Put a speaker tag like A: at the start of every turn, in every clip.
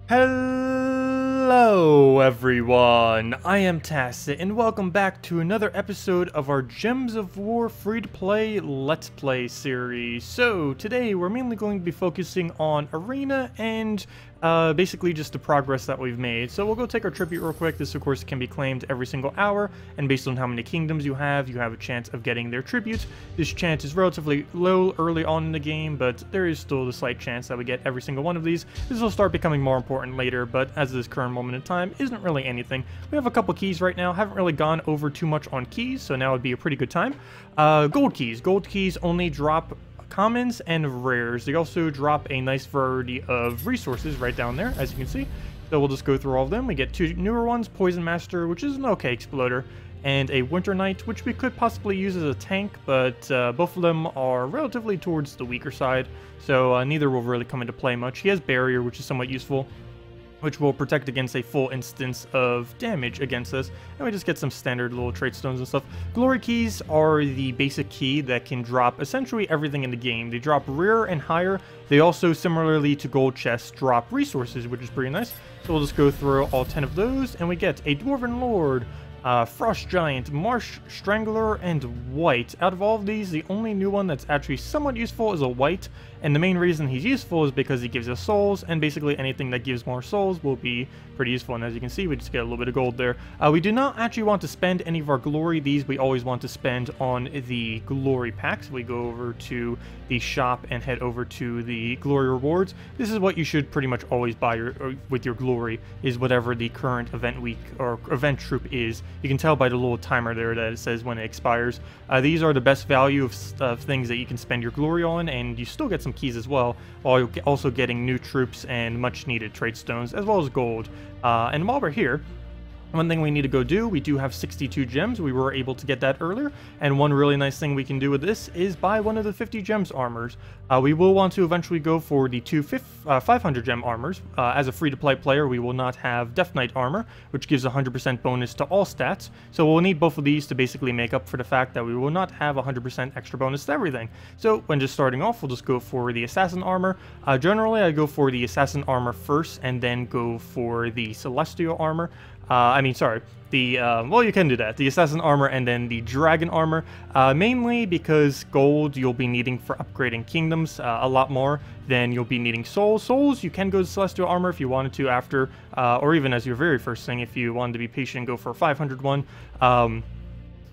A: Hello everyone, I am Tacet and welcome back to another episode of our Gems of War free-to-play Let's Play series. So today we're mainly going to be focusing on Arena and basically just the progress that we've made. So we'll go take our tribute real quick. This of course can be claimed every single hour, and based on how many kingdoms you have a chance of getting their tribute. This chance is relatively low early on in the game, but there is still the slight chance that we get every single one of these. This will start becoming more important later, but as this current moment in time isn't really anything. We have a couple keys right now, haven't really gone over too much on keys, so now would be a pretty good time. Gold keys. Gold keys only drop commons and rares. They also drop a nice variety of resources right down there, as you can see. So we'll just go through all of them. We get two newer ones, Poison Master, which is an okay exploder, and a Winter Knight, which we could possibly use as a tank, but both of them are relatively towards the weaker side, so neither will really come into play much. He has Barrier, which is somewhat useful, which will protect against a full instance of damage against us, and we just get some standard little trait stones and stuff. Glory keys are the basic key that can drop essentially everything in the game. They drop rare and higher. They also, similarly to gold chests, drop resources, which is pretty nice. So we'll just go through all 10 of those, and we get a Dwarven Lord, Frost Giant, Marsh Strangler, and White. Out of all of these, the only new one that's actually somewhat useful is a White, and the main reason he's useful is because he gives us souls, and basically anything that gives more souls will be pretty useful, and as you can see, we just get a little bit of gold there. We do not actually want to spend any of our glory. These we always want to spend on the glory packs. We go over to the shop and head over to the glory rewards. This is what you should pretty much always buy with your glory, is whatever the current event week or event troop is. You can tell by the little timer there that it says when it expires. These are the best value of things that you can spend your glory on, and you still get some keys as well, while you're also getting new troops and much needed trait stones, as well as gold. And while we're here, one thing we need to go do, we do have 62 gems. We were able to get that earlier, and one really nice thing we can do with this is buy one of the 50 gems armors. We will want to eventually go for the 500 gem armors. As a free-to-play player, we will not have Death Knight armor, which gives 100% bonus to all stats, so we'll need both of these to basically make up for the fact that we will not have 100% extra bonus to everything. So when just starting off, we'll just go for the Assassin armor. Generally, I go for the Assassin armor first, and then go for the Celestial armor. well, you can do that. The Assassin armor and then the Dragon armor, mainly because gold you'll be needing for upgrading kingdoms a lot more than you'll be needing souls. Souls, you can go to Celestial armor if you wanted to after, or even as your very first thing if you wanted to be patient, go for a 500 one.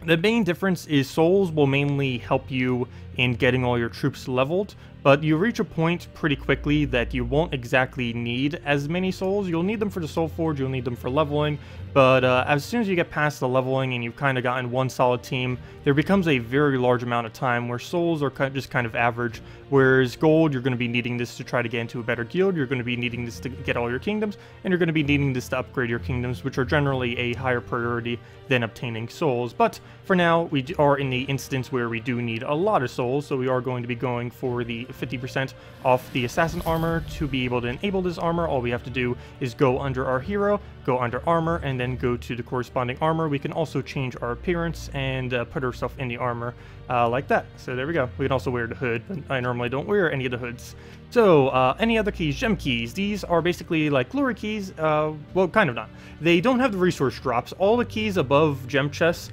A: The main difference is souls will mainly help you in getting all your troops leveled, but you reach a point pretty quickly that you won't exactly need as many souls. You'll need them for the soul forge, you'll need them for leveling, but as soon as you get past the leveling and you've kind of gotten one solid team, there becomes a very large amount of time where souls are just kind of average, whereas gold, you're going to be needing this to try to get into a better guild, you're going to be needing this to get all your kingdoms, and you're going to be needing this to upgrade your kingdoms, which are generally a higher priority than obtaining souls. But for now, we are in the instance where we do need a lot of souls, so we are going to be going for the 50% off the Assassin armor. To be able to enable this armor, all we have to do is go under our hero, go under armor, and then go to the corresponding armor. We can also change our appearance and put ourselves in the armor like that. So there we go. We can also wear the hood, but I normally don't wear any of the hoods. So any other keys? Gem keys. These are basically like glory keys. Well, kind of not. They don't have the resource drops. All the keys above gem chests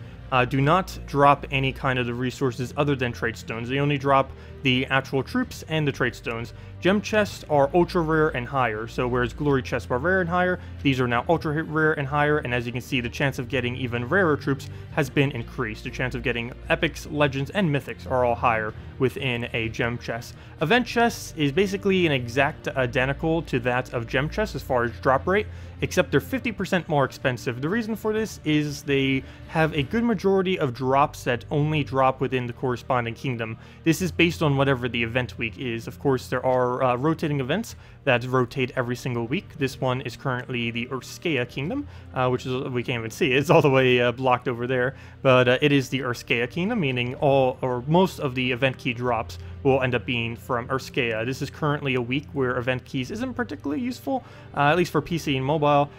A: do not drop any kind of the resources other than trait stones. They only drop the actual troops and the trait stones. Gem chests are ultra rare and higher, so whereas glory chests were rare and higher, these are now ultra rare and higher, and as you can see, the chance of getting even rarer troops has been increased. The chance of getting epics, legends, and mythics are all higher within a gem chest. Event chests is basically an exact identical to that of gem chests as far as drop rate, except they're 50% more expensive. The reason for this is they have a good majority of drops that only drop within the corresponding kingdom. This is based on whatever the event week is. Of course, there are rotating events that rotate every single week. This one is currently the Urskea Kingdom, which is, we can't even see it. It's all the way blocked over there, but it is the Urskea Kingdom, meaning all or most of the event key drops will end up being from Urskea. This is currently a week where event keys isn't particularly useful, at least for PC and mobile.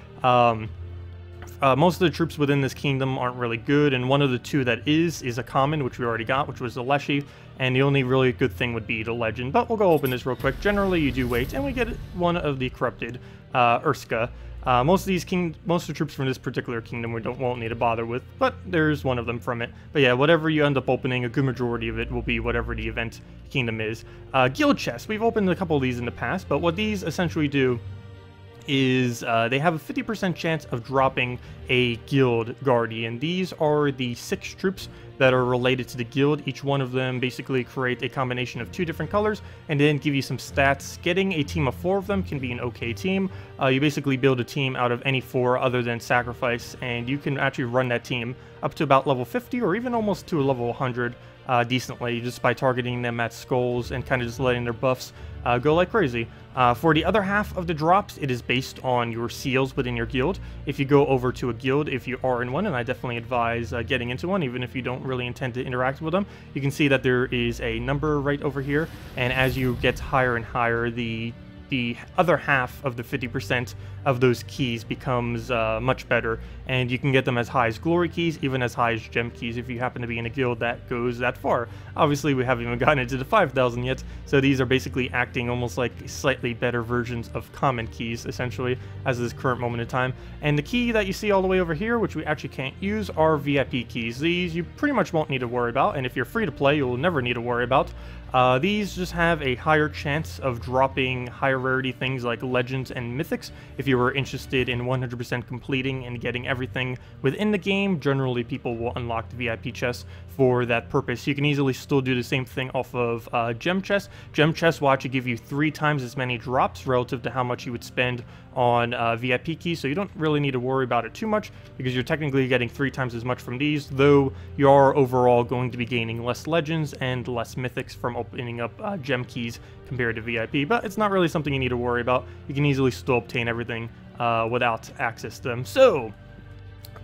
A: Most of the troops within this kingdom aren't really good, and one of the two that is a common, which we already got, which was the Leshy, and the only really good thing would be the Legend. But we'll go open this real quick. Generally, you do wait, and we get one of the Corrupted Urska. Most of the troops from this particular kingdom we won't need to bother with, but there's one of them from it. But yeah, whatever you end up opening, a good majority of it will be whatever the event kingdom is. Guild chests. We've opened a couple of these in the past, but what these essentially do is they have a 50% chance of dropping a guild guardian. These are the 6 troops that are related to the guild. Each one of them basically create a combination of 2 different colors and then give you some stats. Getting a team of 4 of them can be an okay team. You basically build a team out of any 4 other than sacrifice, and you can actually run that team up to about level 50 or even almost to a level 100 decently, just by targeting them at skulls and kind of just letting their buffs go like crazy. For the other half of the drops, it is based on your seals within your guild. If you go over to a guild, if you are in one, and I definitely advise getting into one, even if you don't really intend to interact with them, you can see that there is a number right over here, and as you get higher and higher, the other half of the 50% of those keys becomes much better, and you can get them as high as glory keys, even as high as gem keys if you happen to be in a guild that goes that far. Obviously, we haven't even gotten into the 5,000 yet, so these are basically acting almost like slightly better versions of common keys, essentially, as this current moment in time. And the key that you see all the way over here, which we actually can't use, are VIP keys. These you pretty much won't need to worry about, and if you're free to play, you'll never need to worry about. These just have a higher chance of dropping higher rarity things like legends and mythics. If you were interested in 100% completing and getting everything within the game, generally people will unlock the VIP chests for that purpose. You can easily still do the same thing off of gem chests. Gem chests will actually give you 3 times as many drops relative to how much you would spend on VIP keys, so you don't really need to worry about it too much because you're technically getting 3 times as much from these, though you are overall going to be gaining less legends and less mythics from opening up gem keys compared to VIP, but it's not really something you need to worry about. You can easily still obtain everything without access to them. So,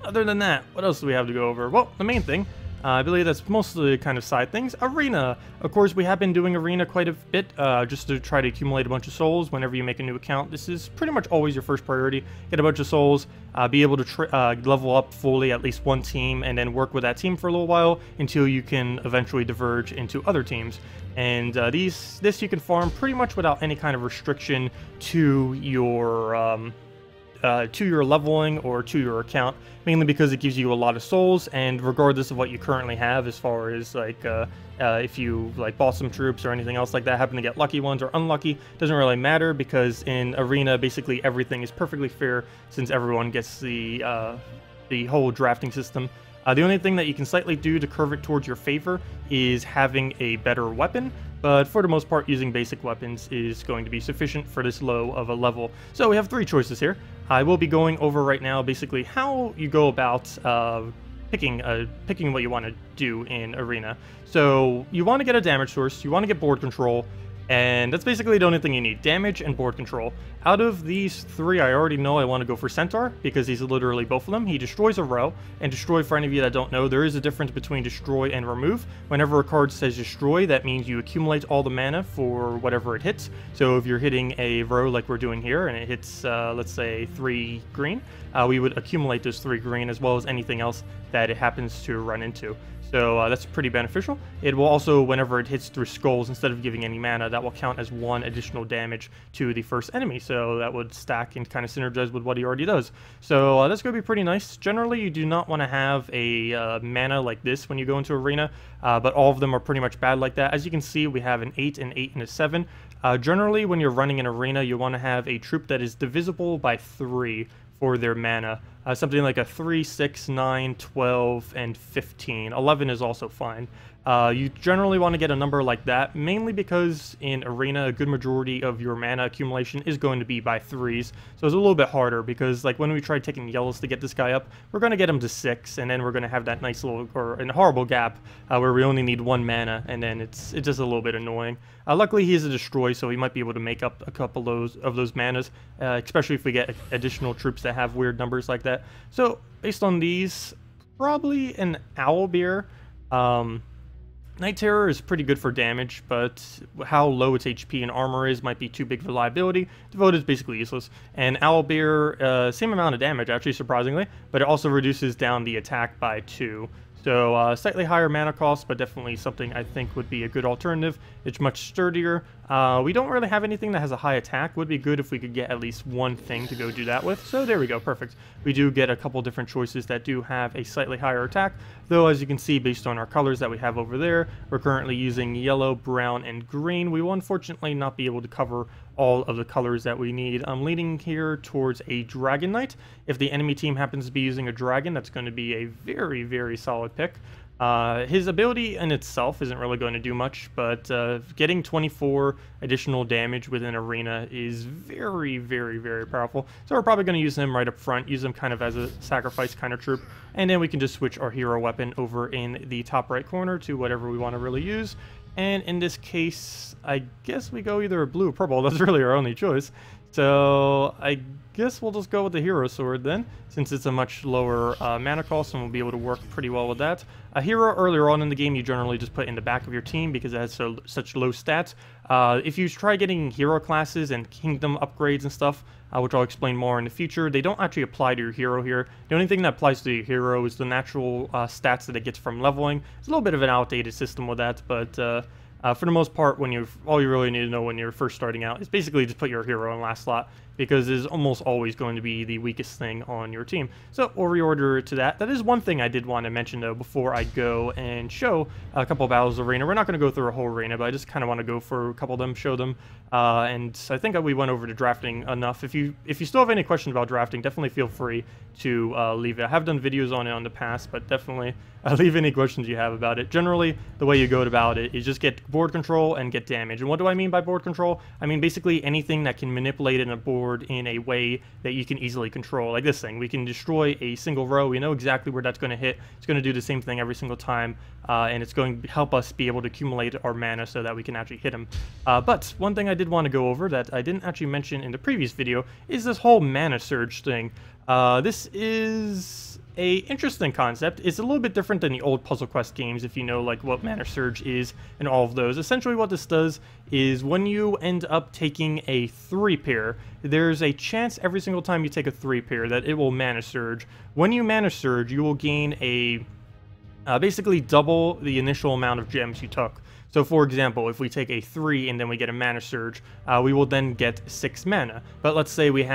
A: other than that, what else do we have to go over? Well, the main thing, I believe that's mostly kind of side things. Arena. Of course, we have been doing Arena quite a bit just to try to accumulate a bunch of souls whenever you make a new account. This is pretty much always your first priority. Get a bunch of souls, be able to level up fully at least one team, and then work with that team for a little while until you can eventually diverge into other teams. And this you can farm pretty much without any kind of restriction to your leveling or to your account, mainly because it gives you a lot of souls, and regardless of what you currently have as far as like if you like bought some troops or anything else like that, happen to get lucky ones or unlucky, doesn't really matter, because in Arena basically everything is perfectly fair since everyone gets the whole drafting system. The only thing that you can slightly do to curve it towards your favor is having a better weapon, but for the most part, using basic weapons is going to be sufficient for this low of a level. So we have 3 choices here. I will be going over right now basically how you go about picking what you want to do in Arena. So you want to get a damage source, you want to get board control, and that's basically the only thing you need, damage and board control. Out of these 3, I already know I want to go for Centaur, because he's literally both of them. He destroys a row, and destroy, for any of you that don't know, there is a difference between destroy and remove. Whenever a card says destroy, that means you accumulate all the mana for whatever it hits. So if you're hitting a row like we're doing here, and it hits, let's say, 3 green, we would accumulate those 3 green, as well as anything else that it happens to run into. So that's pretty beneficial. It will also, whenever it hits through skulls, instead of giving any mana, that will count as 1 additional damage to the first enemy. So that would stack and kind of synergize with what he already does. So that's going to be pretty nice. Generally, you do not want to have a mana like this when you go into Arena, but all of them are pretty much bad like that. As you can see, we have an 8, an 8, and a 7. Generally, when you're running an Arena, you want to have a troop that is divisible by 3 for their mana. Something like a 3, 6, 9, 12, and 15. 11 is also fine. You generally want to get a number like that, mainly because in Arena, a good majority of your mana accumulation is going to be by 3s. So it's a little bit harder, because like when we tried taking yellows to get this guy up, we're going to get him to 6, and then we're going to have that nice little, or a horrible gap, where we only need 1 mana, and then it's just a little bit annoying. Luckily, he is a destroy, so he might be able to make up a couple of those manas, especially if we get additional troops that have weird numbers like that. So based on these, probably an Owlbear. Night Terror is pretty good for damage, but how low its HP and armor is might be too big for liability. Devoted is basically useless. And Owlbear, same amount of damage, actually, surprisingly, but it also reduces down the attack by 2. So slightly higher mana cost, but definitely something I think would be a good alternative. It's much sturdier. We don't really have anything that has a high attack. Would be good if we could get at least one thing to go do that with. So there we go, perfect. We do get a couple different choices that do have a slightly higher attack, though as you can see based on our colors that we have over there, we're currently using yellow, brown, and green. We will unfortunately not be able to cover all of the colors that we need. I'm leaning here towards a Dragon Knight. If the enemy team happens to be using a dragon, that's going to be a very, very solid pick. His ability in itself isn't really going to do much, but getting 24 additional damage within arena is very, very, very powerful. So we're probably going to use him right up front, use him kind of as a sacrifice kind of troop, and then we can just switch our hero weapon over in the top right corner to whatever we want to really use. And in this case, I guess we go either blue or purple. That's really our only choice. So I guess we'll just go with the hero sword then, since it's a much lower mana cost, and we'll be able to work pretty well with that. A hero earlier on in the game you generally just put in the back of your team because it has such low stats. If you try getting hero classes and kingdom upgrades and stuff, which I'll explain more in the future, they don't actually apply to your hero here. The only thing that applies to your hero is the natural stats that it gets from leveling. It's a little bit of an outdated system with that, but for the most part, all you really need to know when you're first starting out is basically just put your hero in last slot, because it is almost always going to be the weakest thing on your team. So we'll reorder it to that. That is one thing I did want to mention though before I go and show a couple of battles of arena. We're not going to go through a whole arena, but I just kind of want to go for a couple of them, show them. And I think we went over to drafting enough. If you still have any questions about drafting, definitely feel free to leave it. I have done videos on it in the past, but definitely leave any questions you have about it. Generally, the way you go about it is just get board control and get damage. And what do I mean by board control? I mean basically anything that can manipulate in a board in a way that you can easily control. Like this thing, we can destroy a single row. We know exactly where that's going to hit. It's going to do the same thing every single time, and it's going to help us be able to accumulate our mana so that we can actually hit them. But one thing I did want to go over that I didn't actually mention in the previous video is this whole mana surge thing. This is a interesting concept. It's a little bit different than the old Puzzle Quest games, if you know like what Mana Surge is and all of those. Essentially what this does is when you end up taking a 3-pair, there's a chance every single time you take a 3-pair that it will Mana Surge. When you Mana Surge, you will gain a basically double the initial amount of gems you took. So for example, if we take a 3 and then we get a Mana Surge, we will then get 6 mana. But let's say we take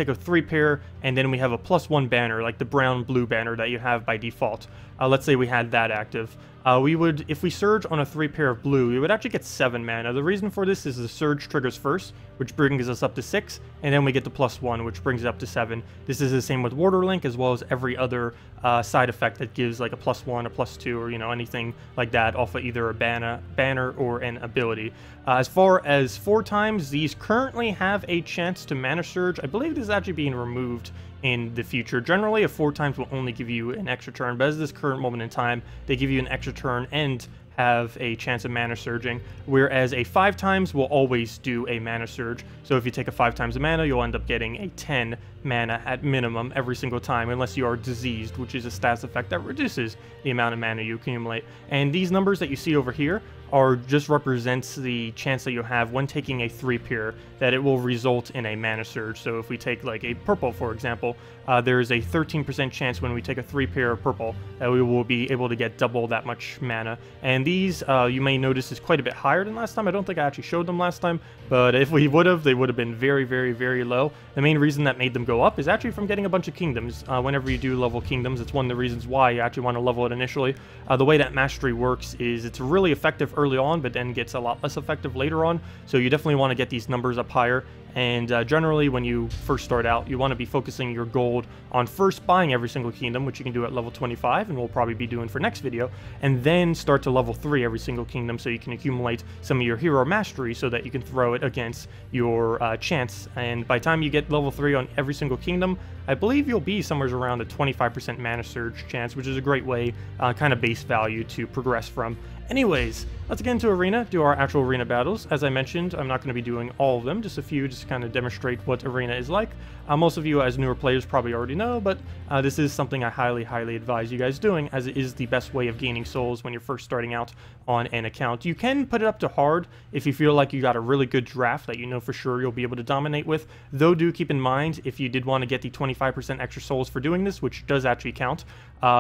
A: a 3-pair and then we have a +1 banner, like the brown-blue banner that you have by default. Let's say we had that active. If we surge on a 3-pair of blue, we would actually get 7 mana. The reason for this is the surge triggers first, which brings us up to 6, and then we get the +1, which brings it up to 7. This is the same with Water Link, as well as every other side effect that gives like a +1, a +2, or anything like that off of either a banner or an ability. As far as 4 times, these currently have a chance to Mana Surge. I believe this is actually being removed in the future. Generally, a 4 times will only give you an extra turn, but at this current moment in time, they give you an extra turn and have a chance of mana surging, whereas a 5 times will always do a mana surge. So if you take a 5 times of mana, you'll end up getting a 10 mana at minimum every single time, unless you are diseased, which is a stats effect that reduces the amount of mana you accumulate. And these numbers that you see over here are just represents the chance that you have when taking a 3-pair that it will result in a mana surge. So if we take like a purple, for example, there is a 13% chance when we take a 3-pair of purple that we will be able to get double that much mana. And these, you may notice, is quite a bit higher than last time. I don't think I actually showed them last time, but if we would have, they would have been very, very, very low. The main reason that made them go up is actually from getting a bunch of kingdoms. Whenever you do level kingdoms, it's one of the reasons why you actually want to level it initially. The way that mastery works is it's really effective early on, but then gets a lot less effective later on. So you definitely want to get these numbers up higher. And generally, when you first start out, you want to be focusing your gold on first buying every single kingdom, which you can do at level 25, and we'll probably be doing for next video, and then start to level 3 every single kingdom so you can accumulate some of your hero mastery so that you can throw it against your chance. And by the time you get level 3 on every single kingdom, I believe you'll be somewhere around a 25% mana surge chance, which is a great way, kind of base value to progress from. Anyways, let's get into arena, do our actual arena battles. As I mentioned, I'm not going to be doing all of them, just a few, just just kind of demonstrate what Arena is like. Most of you as newer players probably already know, but this is something I highly advise you guys doing, as it is the best way of gaining souls when you're first starting out on an account. You can put it up to hard if you feel like you got a really good draft that you know for sure you'll be able to dominate with, though do keep in mind, if you did want to get the 25% extra souls for doing this, which does actually count,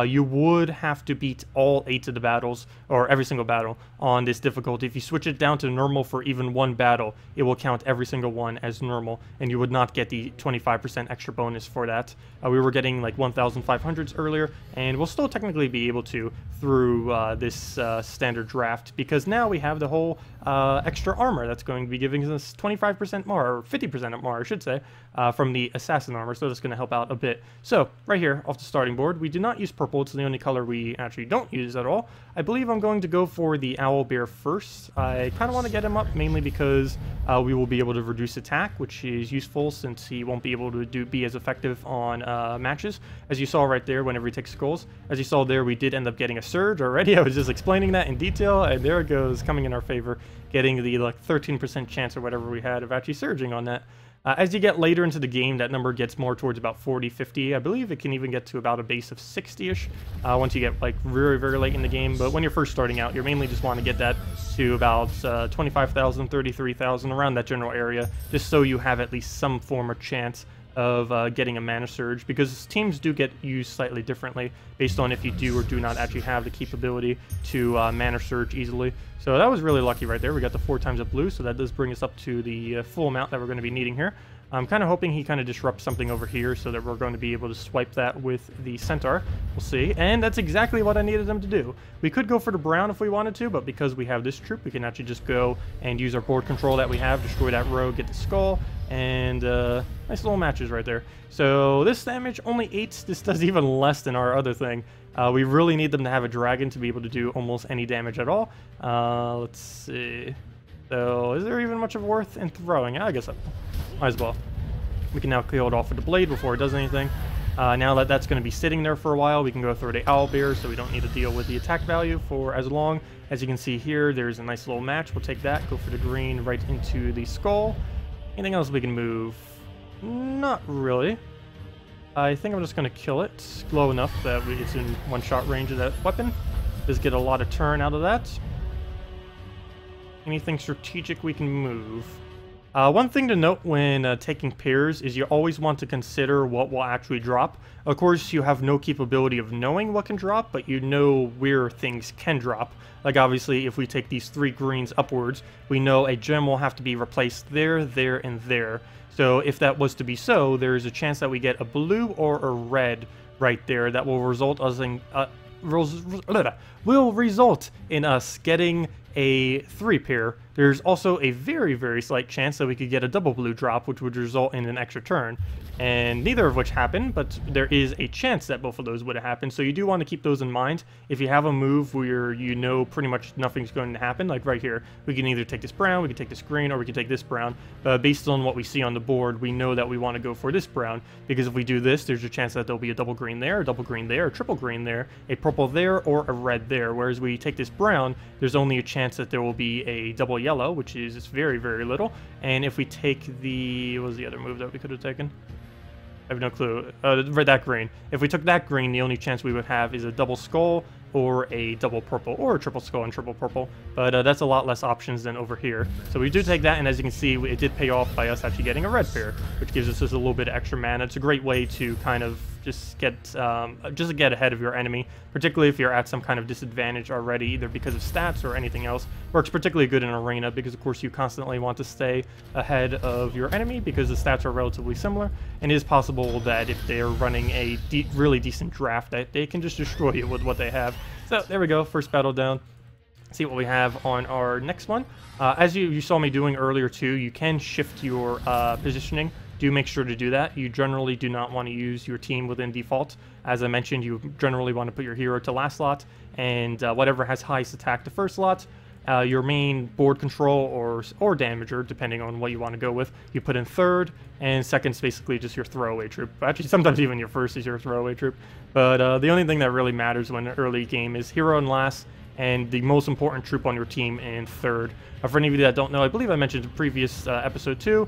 A: you would have to beat all 8 of the battles, or every single battle, on this difficulty. If you switch it down to normal for even one battle, it will count every single one as normal, and you would not get the 25% extra bonus for that. We were getting like 1,500s earlier, and we'll still technically be able to through this standard draft, because now we have the whole extra armor that's going to be giving us 25% more, or 50% more, I should say, from the assassin armor, so that's going to help out a bit. So, right here, off the starting board, we do not use purple. It's the only color we actually don't use at all. I believe I'm going to go for the owlbear first. I kind of want to get him up, mainly because we will be able to reduce attack, which is useful since he won't be able to be as effective on matches. As you saw right there, whenever he takes skulls. As you saw there, we did end up getting a surge already. I was just explaining that in detail, and there it goes, coming in our favor, getting the like 13% chance or whatever we had of actually surging on that. As you get later into the game, that number gets more towards about 40, 50. I believe it can even get to about a base of 60-ish once you get like very late in the game. But when you're first starting out, you mainly just want to get that to about 25,000, 33,000, around that general area, just so you have at least some form of chance of getting a mana surge, because teams do get used slightly differently based on if you do or do not actually have the capability to mana surge easily. So that was really lucky right there. We got the 4 times of blue, so that does bring us up to the full amount that we're going to be needing here. I'm kind of hoping he kind of disrupts something over here so that we're going to be able to swipe that with the centaur. We'll see. And that's exactly what I needed him to do. We could go for the brown if we wanted to, but because we have this troop, we can actually just go and use our board control that we have, destroy that rogue, get the skull, and nice little matches right there. So this damage, only 8. This does even less than our other thing. We really need them to have a dragon to be able to do almost any damage at all. Let's see. So is there even much of worth in throwing? I guess so. Might as well. We can now kill it off with the blade before it does anything. Now that that's going to be sitting there for a while, we can go through the owlbear, so we don't need to deal with the attack value for as long. As you can see here, there's a nice little match. We'll take that, go for the green right into the skull. Anything else we can move? Not really. I think I'm just going to kill it low enough that it's in one-shot range of that weapon. Just get a lot of turn out of that. Anything strategic we can move? One thing to note when taking pairs is you always want to consider what will actually drop. Of course, you have no capability of knowing what can drop, but you know where things can drop. Like obviously, if we take these 3 greens upwards, we know a gem will have to be replaced there, there, and there. So if that was to be so, there's a chance that we get a blue or a red right there that will result us in will result in us getting a 3-pair. There's also a very slight chance that we could get a double blue drop, which would result in an extra turn. And neither of which happened, but there is a chance that both of those would have happened. So you do want to keep those in mind. If you have a move where you know pretty much nothing's going to happen, like right here, we can either take this brown, we can take this green, or we can take this brown. Based on what we see on the board, we know that we want to go for this brown, because if we do this, there's a chance that there'll be a double green there, a double green there, a triple green there, a purple there, or a red there. Whereas we take this brown, there's only a chance that there will be a double yellow, which is very little. And if we take the, what was the other move that we could have taken? I have no clue. That green. If we took that green, the only chance we would have is a double skull or a double purple, or a triple skull and triple purple. But that's a lot less options than over here. So we do take that, and as you can see, it did pay off by us actually getting a red pair, which gives us just a little bit of extra mana. It's a great way to kind of just get ahead of your enemy, particularly if you're at some kind of disadvantage already, either because of stats or anything else. Works particularly good in arena because, of course, you constantly want to stay ahead of your enemy because the stats are relatively similar, and it is possible that if they're running a really decent draft, that they can just destroy you with what they have. So there we go, first battle down. See what we have on our next one. As you saw me doing earlier too, you can shift your positioning. Do make sure to do that. You generally do not want to use your team within default. As I mentioned, you generally want to put your hero to last slot, and whatever has highest attack to first slot. Your main board control or damager, depending on what you want to go with, you put in third, and second's basically just your throwaway troop. Actually, sometimes even your first is your throwaway troop. But the only thing that really matters when early game is hero in last, and the most important troop on your team in third. For any of you that don't know, I believe I mentioned in previous episode 2,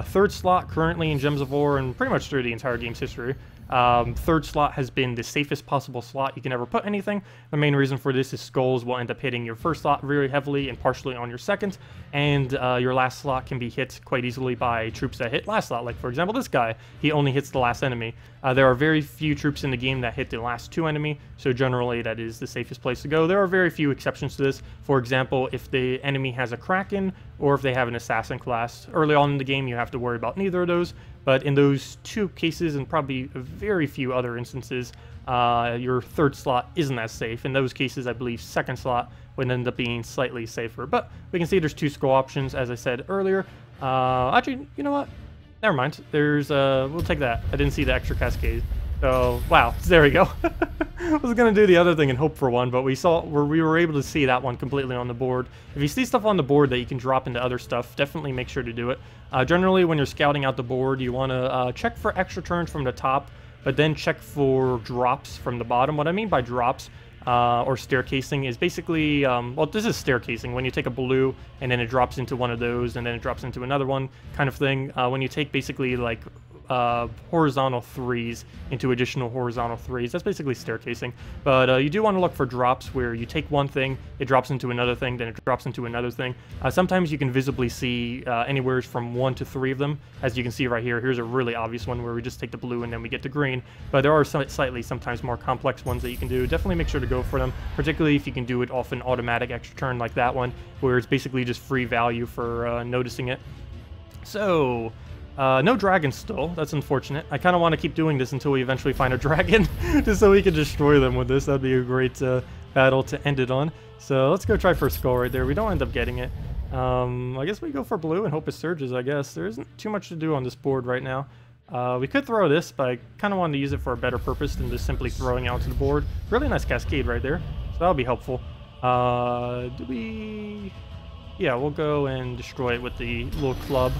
A: third slot currently in Gems of War and pretty much through the entire game's history. Third slot has been the safest possible slot you can ever put anything. The main reason for this is skulls will end up hitting your first slot very heavily and partially on your second, and your last slot can be hit quite easily by troops that hit last slot. Like, for example, this guy, he only hits the last enemy. There are very few troops in the game that hit the last 2 enemy, so generally that is the safest place to go. There are very few exceptions to this. For example, if the enemy has a Kraken or if they have an assassin class. Early on in the game, you have to worry about neither of those, but in those 2 cases and probably very few other instances, your third slot isn't as safe. In those cases, I believe second slot would end up being slightly safer. But we can see there's 2 skull options, as I said earlier. Actually, you know what? Never mind. There's, we'll take that. I didn't see the extra cascade. So, wow, there we go. I was going to do the other thing and hope for one, but we were able to see that one completely on the board. If you see stuff on the board that you can drop into other stuff, definitely make sure to do it. Generally, when you're scouting out the board, you want to check for extra turns from the top, but then check for drops from the bottom. What I mean by drops or staircasing is basically, well, this is staircasing, when you take a blue and then it drops into one of those and then it drops into another one kind of thing. When you take basically like horizontal 3s into additional horizontal 3s. That's basically staircasing. But you do want to look for drops where you take one thing, it drops into another thing, then it drops into another thing. Sometimes you can visibly see anywhere from 1 to 3 of them. As you can see right here, here's a really obvious one where we just take the blue and then we get the green. But there are sometimes more complex ones that you can do. Definitely make sure to go for them, particularly if you can do it off an automatic extra turn like that one, where it's basically just free value for noticing it. So, no dragons still. That's unfortunate. I kind of want to keep doing this until we eventually find a dragon, just so we can destroy them with this. That'd be a great battle to end it on. So let's go try for a skull right there. We don't end up getting it. I guess we go for blue and hope it surges, I guess. There isn't too much to do on this board right now. We could throw this, but I kind of wanted to use it for a better purpose than just simply throwing out to the board. Really nice cascade right there, so that'll be helpful. Yeah, we'll go and destroy it with the little club.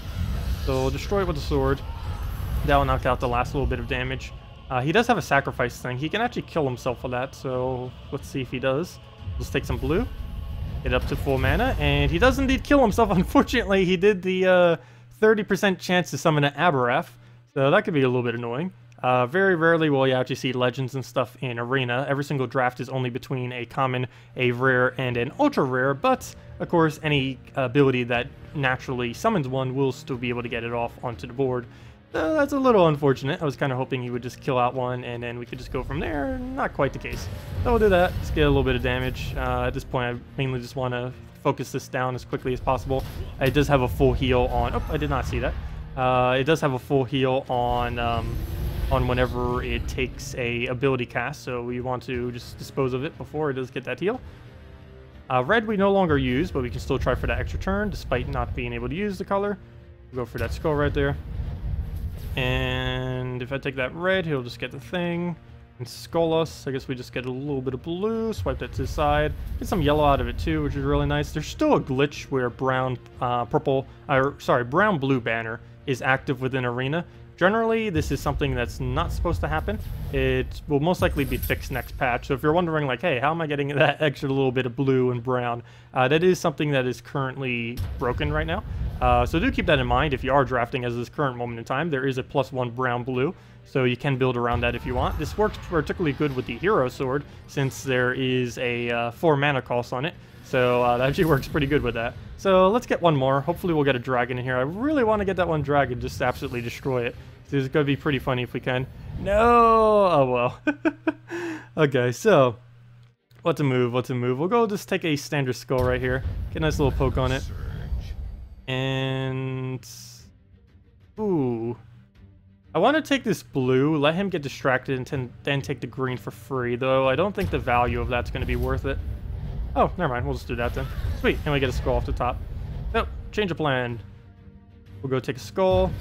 A: So we'll destroy it with the sword. That will knock out the last little bit of damage. He does have a sacrifice thing. He can actually kill himself for that, so let's see if he does. Let's take some blue. Get up to full mana, and he does indeed kill himself. Unfortunately, he did the 30% chance to summon an Aberrath, so that could be a little bit annoying. Very rarely will you actually see legends and stuff in Arena. Every single draft is only between a common, a rare, and an ultra rare, but of course any ability that naturally summons one will still be able to get it off onto the board. So that's a little unfortunate. I was kind of hoping he would just kill out one and then we could just go from there. Not quite the case. So we'll do that. Just get a little bit of damage. At this point I mainly just want to focus this down as quickly as possible. It does have a full heal on... Oh, I did not see that. It does have a full heal on whenever it takes a ability cast, so we want to just dispose of it before it does get that heal. Red we no longer use, but we can still try for that extra turn despite not being able to use the color. We'll go for that skull right there. And if I take that red, he'll just get the thing and skull us. I guess we just get a little bit of blue, swipe that to the side, get some yellow out of it too, which is really nice. There's still a glitch where brown blue banner is active within Arena. Generally, this is something that's not supposed to happen. It will most likely be fixed next patch. So if you're wondering, like, hey, how am I getting that extra little bit of blue and brown? That is something that is currently broken right now. So do keep that in mind if you are drafting as this current moment in time. There is a +1 brown-blue, so you can build around that if you want. This works particularly good with the hero sword, since there is a 4 mana cost on it. So that actually works pretty good with that. So let's get one more. Hopefully we'll get a dragon in here. I really want to get that one dragon, just absolutely destroy it. So it's going to be pretty funny if we can. No! Oh well. Okay, so what to move, what to move. We'll go just take a standard skull right here. Get a nice little poke on it. And... ooh. I want to take this blue, let him get distracted, and then take the green for free, though I don't think the value of that's going to be worth it. Oh, never mind. We'll just do that then. Sweet. And we get a skull off the top. Nope. Change of plan. We'll go take a skull.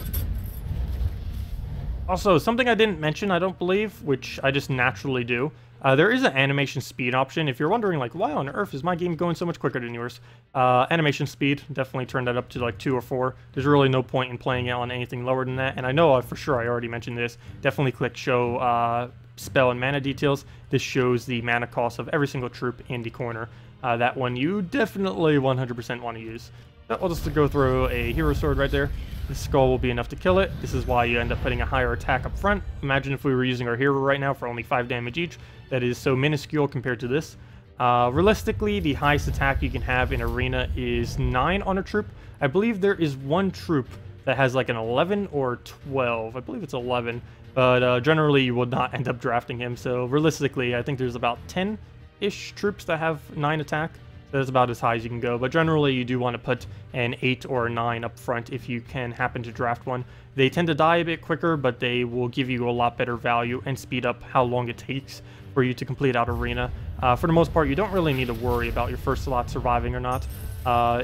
A: Also, something I didn't mention, I don't believe, which I just naturally do. There is an animation speed option. If you're wondering, like, why on earth is my game going so much quicker than yours? Animation speed, definitely turn that up to, like, 2 or 4. There's really no point in playing it on anything lower than that. And I know for sure I already mentioned this. Definitely click show spell and mana details. This shows the mana cost of every single troop in the corner. that one you definitely 100% want to use. So we'll just go throw a hero sword right there. The skull will be enough to kill it. This is why you end up putting a higher attack up front. Imagine if we were using our hero right now for only 5 damage each. That is so minuscule compared to this. Realistically, the highest attack you can have in Arena is 9 on a troop. I believe there is one troop that has like an 11 or 12. I believe it's 11. But generally, you would not end up drafting him. So realistically, I think there's about 10-ish troops that have 9 attack. So that's about as high as you can go. But generally, you do want to put an 8 or a 9 up front if you can happen to draft one. They tend to die a bit quicker, but they will give you a lot better value and speed up how long it takes for you to complete out Arena. For the most part, you don't really need to worry about your first slot surviving or not.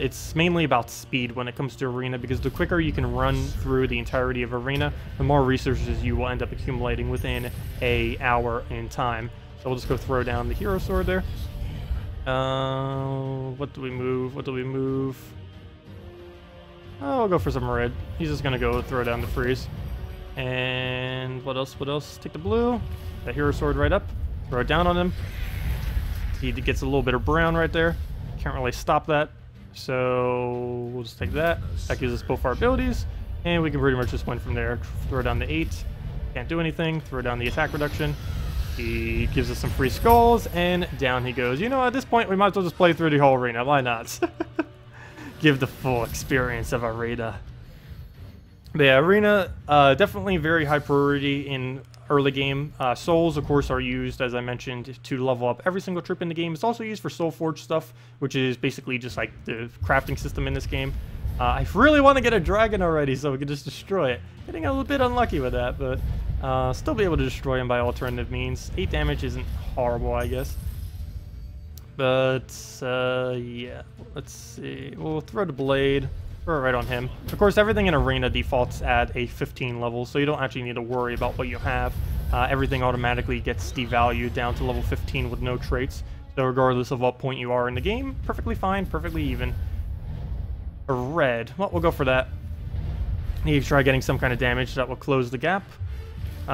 A: It's mainly about speed when it comes to Arena, because the quicker you can run through the entirety of Arena, the more resources you will end up accumulating within an hour in time. So we'll just go throw down the hero sword there. What do we move? What do we move? Oh, I'll go for some red. He's just gonna go throw down the freeze. And what else? What else? Take the blue. That hero sword right up. Throw it down on him. He gets a little bit of brown right there. Can't really stop that. So we'll just take that. That gives us both our abilities. And we can pretty much just win from there. Throw down the 8. Can't do anything. Throw down the attack reduction. He gives us some free skulls, and down he goes. You know, at this point, we might as well just play through the whole Arena. Why not? Give the full experience of Arena. But yeah, Arena, definitely very high priority in early game. Souls, of course, are used, as I mentioned, to level up every single troop in the game. It's also used for Soul Forge stuff, which is basically just like the crafting system in this game. I really want to get a dragon already so we can just destroy it. Getting a little bit unlucky with that, but still be able to destroy him by alternative means. 8 damage isn't horrible, I guess. But, yeah, let's see. We'll throw the blade. Throw it right on him. Of course, everything in Arena defaults at a 15 level, so you don't actually need to worry about what you have. Everything automatically gets devalued down to level 15 with no traits. So regardless of what point you are in the game, perfectly fine, perfectly even. A red. Well, we'll go for that. Need to try getting some kind of damage that will close the gap.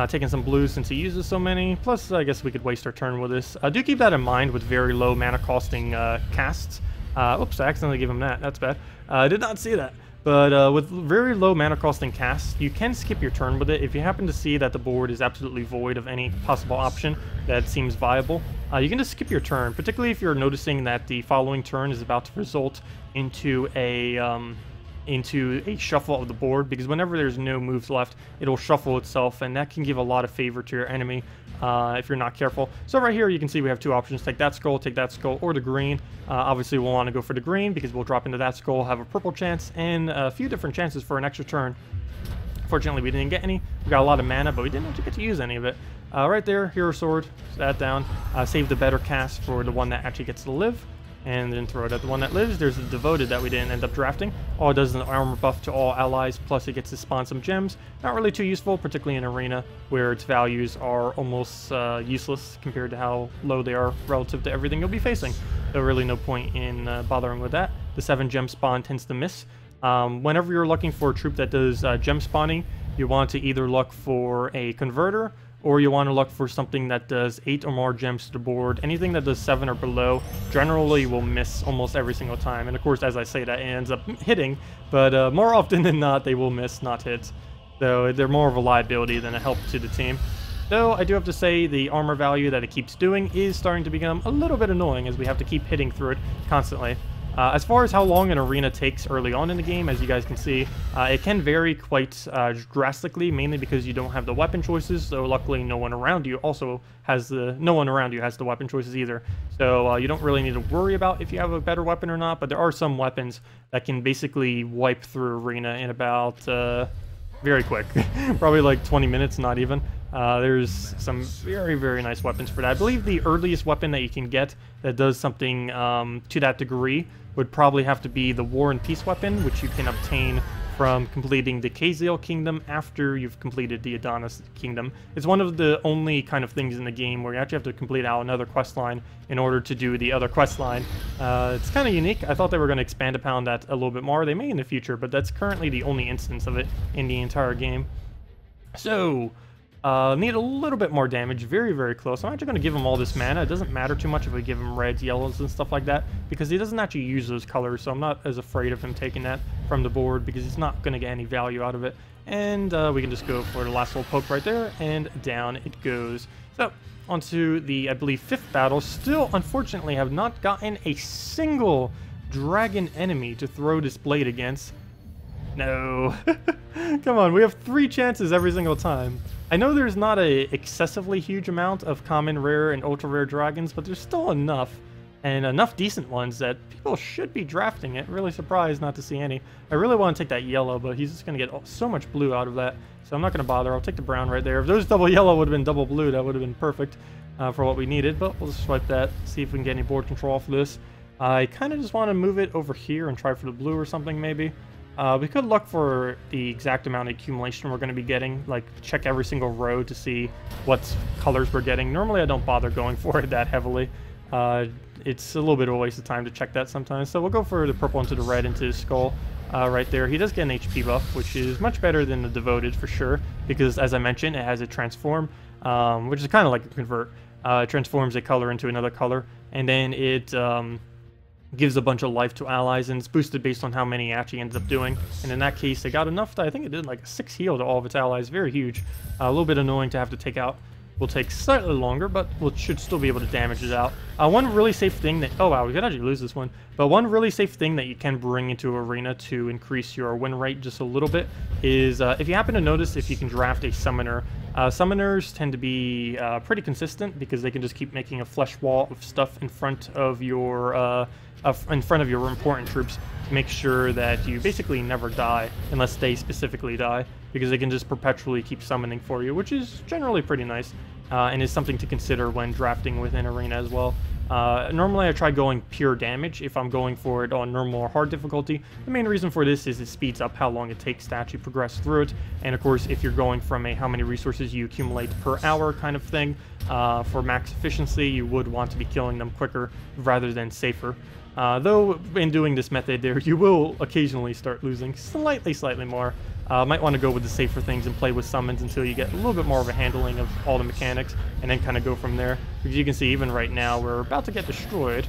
A: Taking some blues since he uses so many. Plus, I guess we could waste our turn with this. Do keep that in mind with very low mana costing casts. Oops, I accidentally gave him that. That's bad. I did not see that. But with very low mana costing casts, you can skip your turn with it. If you happen to see that the board is absolutely void of any possible option that seems viable, you can just skip your turn, particularly if you're noticing that the following turn is about to result into a shuffle of the board, because whenever there's no moves left, it'll shuffle itself, and that can give a lot of favor to your enemy if you're not careful. So right here you can see we have 2 options: take that skull, or the green. Obviously we'll want to go for the green because we'll drop into that skull, have a purple chance, and a few different chances for an extra turn. Fortunately we didn't get any. We got a lot of mana, but we didn't get to use any of it. Right there, hero sword, that down. Save the better cast for the one that actually gets to live, and then throw it at the one that lives. There's the Devoted that we didn't end up drafting. All it does is an armor buff to all allies, plus it gets to spawn some gems. Not really too useful, particularly in Arena, where its values are almost useless compared to how low they are relative to everything you'll be facing. So really no point in bothering with that. The 7 gem spawn tends to miss. Whenever you're looking for a troop that does gem spawning, you want to either look for a converter, or you want to look for something that does 8 or more gems to the board. Anything that does 7 or below generally will miss almost every single time. And of course, as I say that, it ends up hitting, but more often than not, they will miss, not hit. So they're more of a liability than a help to the team. Though I do have to say the armor value that it keeps doing is starting to become a little bit annoying, as we have to keep hitting through it constantly. As far as how long an arena takes early on in the game, as you guys can see, it can vary quite drastically, mainly because you don't have the weapon choices. So luckily, no one around you has the weapon choices either. So you don't really need to worry about if you have a better weapon or not. But there are some weapons that can basically wipe through arena in about very quick, probably like 20 minutes, not even. There's some very, very nice weapons for that. I believe the earliest weapon that you can get that does something to that degree would probably have to be the War and Peace weapon, which you can obtain from completing the Kazale Kingdom after you've completed the Adonis Kingdom. It's one of the only kind of things in the game where you actually have to complete out another quest line in order to do the other quest line. It's kind of unique. I thought they were going to expand upon that a little bit more. They may in the future, but that's currently the only instance of it in the entire game. So Need a little bit more damage, very, very close. I'm actually going to give him all this mana. It doesn't matter too much if we give him reds, yellows, and stuff like that, because he doesn't actually use those colors, so I'm not as afraid of him taking that from the board, because he's not going to get any value out of it. And we can just go for the last little poke right there, and down it goes. So, onto the, I believe, 5th battle. Still, unfortunately, have not gotten a single dragon enemy to throw this blade against. No. Come on, we have 3 chances every single time. I know there's not a excessively huge amount of common, rare, and ultra rare dragons, but there's still enough, and enough decent ones that people should be drafting it. Really surprised not to see any. I really want to take that yellow, but he's just going to get so much blue out of that, so I'm not going to bother. I'll take the brown right there. If those double yellow would have been double blue, that would have been perfect for what we needed, but we'll just swipe that, see if we can get any board control for this. I kind of just want to move it over here and try for the blue or something, maybe. We could look for the exact amount of accumulation we're going to be getting, like check every single row to see what colors we're getting. Normally I don't bother going for it that heavily. It's a little bit of a waste of time to check that sometimes. So we'll go for the purple into the red into his skull right there. He does get an HP buff, which is much better than the Devoted for sure, because as I mentioned, it has a transform, which is kind of like a convert. It transforms a color into another color, and then it gives a bunch of life to allies, and it's boosted based on how many it actually ends up doing. And in that case, they got enough that I think it did like 6 heal to all of its allies. Very huge. A little bit annoying to have to take out. Will take slightly longer, but we should still be able to damage it out. One really safe thing that... Oh, wow, we could actually lose this one. But one really safe thing that you can bring into Arena to increase your win rate just a little bit is if you happen to notice if you can draft a Summoner. Summoners tend to be pretty consistent because they can just keep making a flesh wall of stuff in front of your... important troops to make sure that you basically never die unless they specifically die, because they can just perpetually keep summoning for you, which is generally pretty nice and is something to consider when drafting within Arena as well. Normally I try going pure damage if I'm going for it on normal or hard difficulty. The main reason for this is it speeds up how long it takes to actually progress through it, and of course if you're going from a how many resources you accumulate per hour kind of thing for max efficiency, you would want to be killing them quicker rather than safer. Though in doing this method there, you will occasionally start losing slightly more. Might want to go with the safer things and play with summons until you get a little bit more of a handling of all the mechanics, and then kind of go from there. Because you can see even right now we're about to get destroyed,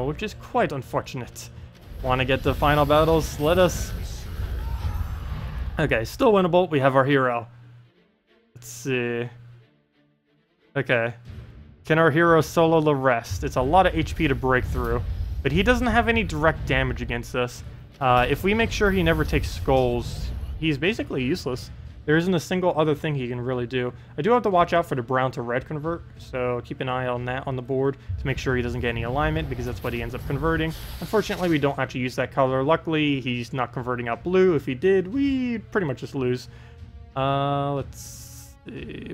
A: which is quite unfortunate. Want to get to final battles? Let us... Okay, still winnable. We have our hero. Let's see... Okay. Can our hero solo the rest? It's a lot of HP to break through. But he doesn't have any direct damage against us. If we make sure he never takes skulls, he's basically useless. There isn't a single other thing he can really do. I do have to watch out for the brown to red convert, so keep an eye on that on the board to make sure he doesn't get any alignment, because that's what he ends up converting. Unfortunately, we don't actually use that color. Luckily, he's not converting out blue. If he did, we pretty much just lose. Let's...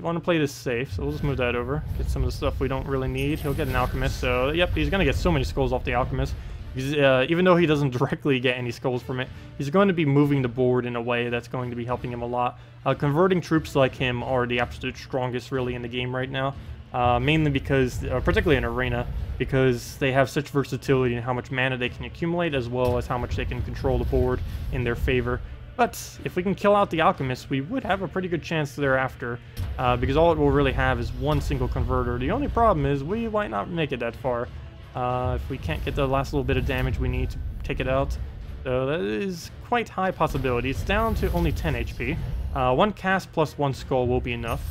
A: want to play this safe, so we'll just move that over. Get some of the stuff we don't really need. He'll get an Alchemist, so yep, he's going to get so many skulls off the Alchemist. Even though he doesn't directly get any skulls from it, he's going to be moving the board in a way that's going to be helping him a lot. Converting troops like him are the absolute strongest really in the game right now. Mainly because, particularly in Arena, because they have such versatility in how much mana they can accumulate, as well as how much they can control the board in their favor. But if we can kill out the Alchemist, we would have a pretty good chance thereafter, because all it will really have is one single converter. The only problem is we might not make it that far if we can't get the last little bit of damage we need to take it out. So that is quite high possibility. It's down to only 10 HP. 1 cast plus 1 skull will be enough.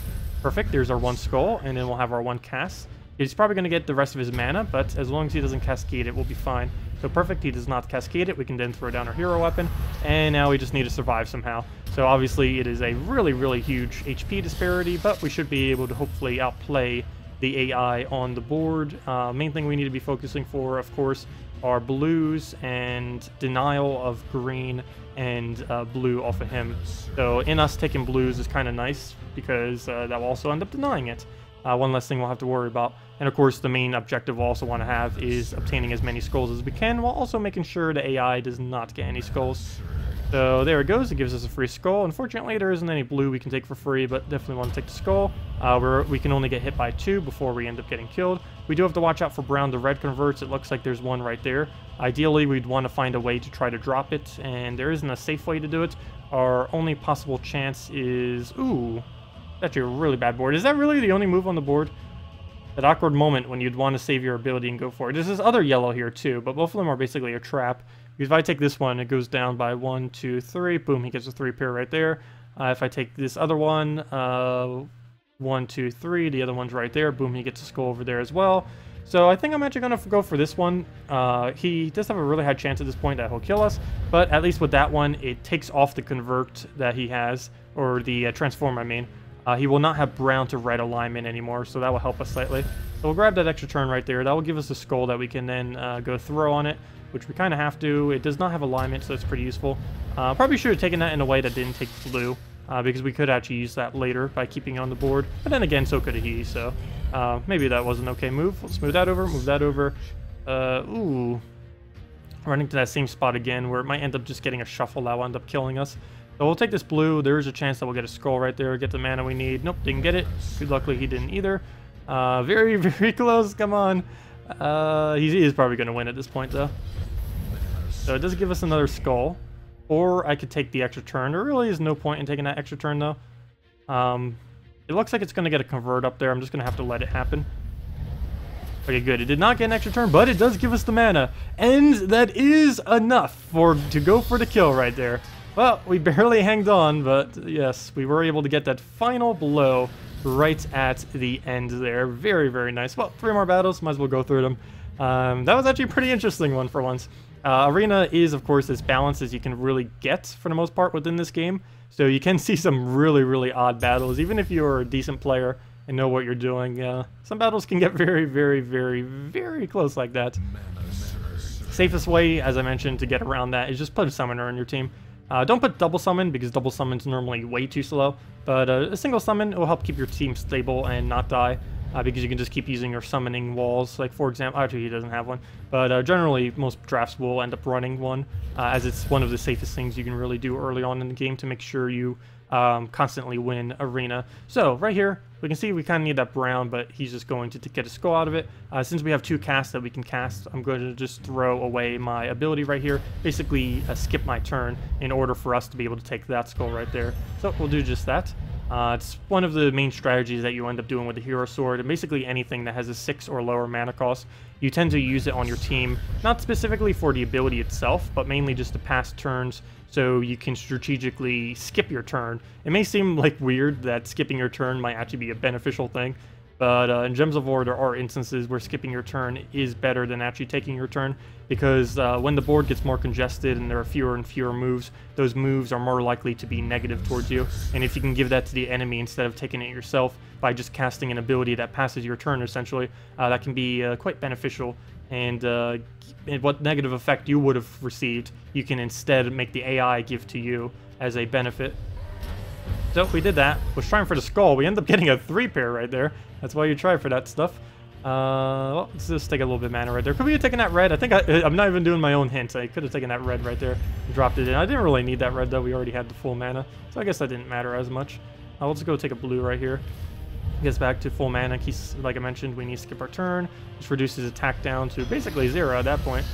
A: Perfect, there's our 1 skull, and then we'll have our 1 cast. He's probably going to get the rest of his mana, but as long as he doesn't cascade it, we'll be fine. So perfect, he does not cascade it. We can then throw down our hero weapon, and now we just need to survive somehow. So obviously it is a really huge HP disparity, but we should be able to hopefully outplay the AI on the board. Main thing we need to be focusing for, of course, are blues and denial of green and blue off of him. So in us taking blues is kind of nice, because that will also end up denying it. One less thing we'll have to worry about. And of course, the main objective we'll also want to have is obtaining as many skulls as we can, while also making sure the AI does not get any skulls. So there it goes, it gives us a free skull. Unfortunately, there isn't any blue we can take for free, but definitely want to take the skull. We can only get hit by 2 before we end up getting killed. We do have to watch out for brown to red converts. It looks like there's one right there. Ideally, we'd want to find a way to try to drop it, and there isn't a safe way to do it. Our only possible chance is... Ooh... actually a really bad board. Is that really the only move on the board? That awkward moment when you'd want to save your ability and go for it. There's this other yellow here too, but both of them are basically a trap. Because if I take this one, it goes down by 1, 2, 3. Boom, he gets a 3 pair right there. If I take this other one, 1, 2, 3. The other one's right there. Boom, he gets a skull over there as well. So I think I'm actually going to go for this one. He does have a really high chance at this point that he'll kill us. But at least with that one, it takes off the convert that he has. Or the transform, I mean. He will not have brown to red alignment anymore, so that will help us slightly. So we'll grab that extra turn right there. That will give us a skull that we can then go throw on it, which we kind of have to. It does not have alignment, so it's pretty useful. Probably should have taken that in a way that didn't take blue, because we could actually use that later by keeping it on the board. But then again, so could he, so maybe that was an okay move. Let's move that over, move that over. Ooh. Running to that same spot again, where it might end up just getting a shuffle that will end up killing us. So we'll take this blue. There is a chance that we'll get a skull right there, get the mana we need. Nope, didn't get it. Good luckily he didn't either. Very, very close. Come on. He is probably going to win at this point, though. So it does give us another skull. Or I could take the extra turn. There really is no point in taking that extra turn, though. It looks like it's going to get a convert up there. I'm just going to have to let it happen. Okay, good. It did not get an extra turn, but it does give us the mana. And that is enough to go for the kill right there. Well, we barely hanged on, but yes, we were able to get that final blow right at the end there. Very, very nice. Well, 3 more battles. Might as well go through them. That was actually a pretty interesting one for once. Arena is, of course, as balanced as you can really get for the most part within this game. So you can see some really, really odd battles. Even if you're a decent player and know what you're doing, some battles can get very, very, very, very close like that. Safest way, as I mentioned, to get around that is just put a summoner on your team. Don't put double summon, because double summon's normally way too slow, but a single summon will help keep your team stable and not die, because you can just keep using your summoning walls. Like, for example, actually he doesn't have one, but generally most drafts will end up running one, as it's one of the safest things you can really do early on in the game to make sure you constantly win Arena. So right here, we can see we kind of need that brown, but he's just going to get a skull out of it. Since we have 2 casts that we can cast, I'm going to just throw away my ability right here, basically skip my turn in order for us to be able to take that skull right there. So we'll do just that. It's one of the main strategies that you end up doing with the Hero Sword, and basically anything that has a 6 or lower mana cost, you tend to use it on your team, not specifically for the ability itself, but mainly just to pass turns, so you can strategically skip your turn. It may seem like weird that skipping your turn might actually be a beneficial thing, but in Gems of War there are instances where skipping your turn is better than actually taking your turn, because when the board gets more congested and there are fewer and fewer moves, those moves are more likely to be negative towards you. And if you can give that to the enemy instead of taking it yourself by just casting an ability that passes your turn, essentially, that can be quite beneficial. And what negative effect you would have received, you can instead make the AI give to you as a benefit. So we did that. Was trying for the skull. We end up getting a 3 pair right there. That's why you try for that stuff. Well, let's just take a little bit of mana right there. Could we have taken that red? I think I'm not even doing my own hints. I could have taken that red right there and dropped it in. I didn't really need that red, though. We already had the full mana. So I guess that didn't matter as much. Let's go take a blue right here. Gets back to full mana. Like I mentioned, we need to skip our turn. Just reduces attack down to basically 0 at that point.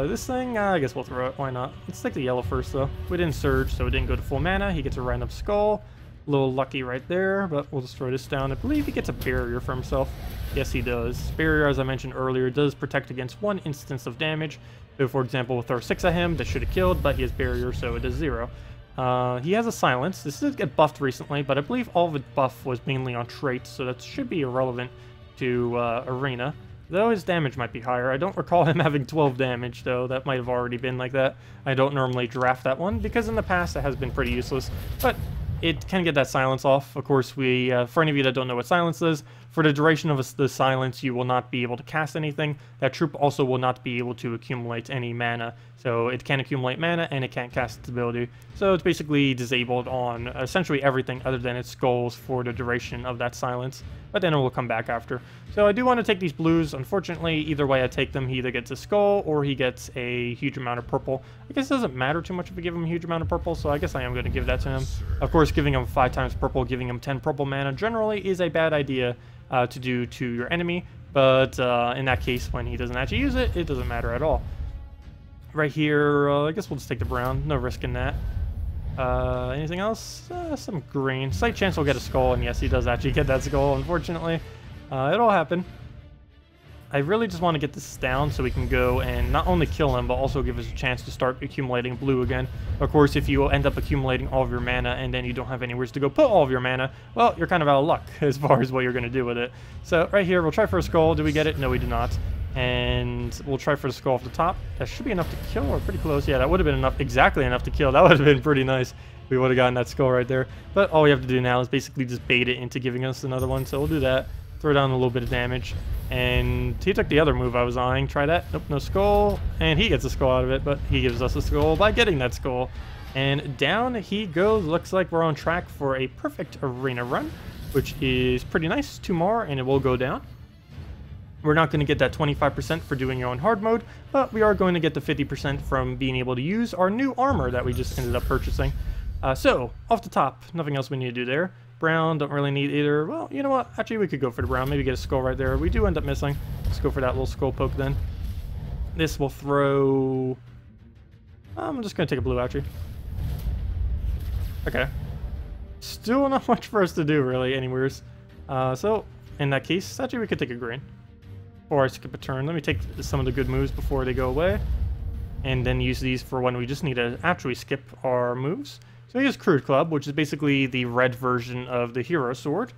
A: This thing, I guess we'll throw it. Why not? Let's take the yellow first, though. We didn't surge, so it didn't go to full mana. He gets a random skull. A little lucky right there, but we'll just throw this down. I believe he gets a barrier for himself. Yes, he does. Barrier, as I mentioned earlier, does protect against 1 instance of damage. So, for example, we'll throw 6 at him. That should have killed, but he has barrier, so it does 0. He has a silence. This did get buffed recently, but I believe all of its buff was mainly on traits, so that should be irrelevant to Arena. Though his damage might be higher. I don't recall him having 12 damage, though. That might have already been like that. I don't normally draft that one, because in the past it has been pretty useless. But it can get that silence off. Of course, for any of you that don't know what silence is, for the duration of the silence, you will not be able to cast anything. That troop also will not be able to accumulate any mana. So it can't accumulate mana, and it can't cast its ability. So it's basically disabled on essentially everything other than its skulls for the duration of that silence. But then it will come back after. So I do want to take these blues. Unfortunately, either way I take them, he either gets a skull or he gets a huge amount of purple. I guess it doesn't matter too much if we give him a huge amount of purple, so I guess I am going to give that to him. Of course, giving him 5 times purple, giving him 10 purple mana generally is a bad idea to do to your enemy. But in that case, when he doesn't actually use it, it doesn't matter at all. Right here, I guess we'll just take the brown. No risk in that. Anything else? Some green. Slight chance we'll get a skull, and yes, he does actually get that skull, unfortunately. It'll happen. I really just want to get this down so we can go and not only kill him, but also give us a chance to start accumulating blue again. Of course, if you end up accumulating all of your mana and then you don't have anywhere to go put all of your mana, well, you're kind of out of luck as far as what you're going to do with it. So right here, we'll try for a skull. Do we get it? No, we do not. And we'll try for the skull off the top. That should be enough to kill, or pretty close. Yeah, that would have been enough, exactly enough to kill. That would have been pretty nice. We would have gotten that skull right there. But all we have to do now is basically just bait it into giving us another one. So we'll do that. Throw down a little bit of damage. And he took the other move I was eyeing. Try that. Nope, no skull. And he gets a skull out of it, but he gives us a skull by getting that skull. And down he goes. Looks like we're on track for a perfect arena run, which is pretty nice. 2 more, and it will go down. We're not going to get that 25% for doing your own hard mode, but we are going to get the 50% from being able to use our new armor that we just ended up purchasing. So, off the top, nothing else we need to do there. Brown, don't really need either. Well, you know what? Actually, we could go for the brown. Maybe get a skull right there. We do end up missing. Let's go for that little skull poke then. This will throw... I'm just going to take a blue, actually. Okay. Still not much for us to do, really, anywheres. So, in that case, actually, we could take a green. Or I skip a turn. Let me take some of the good moves before they go away. And then use these for when we just need to actually skip our moves. So here's Crude Club, which is basically the red version of the Hero Sword.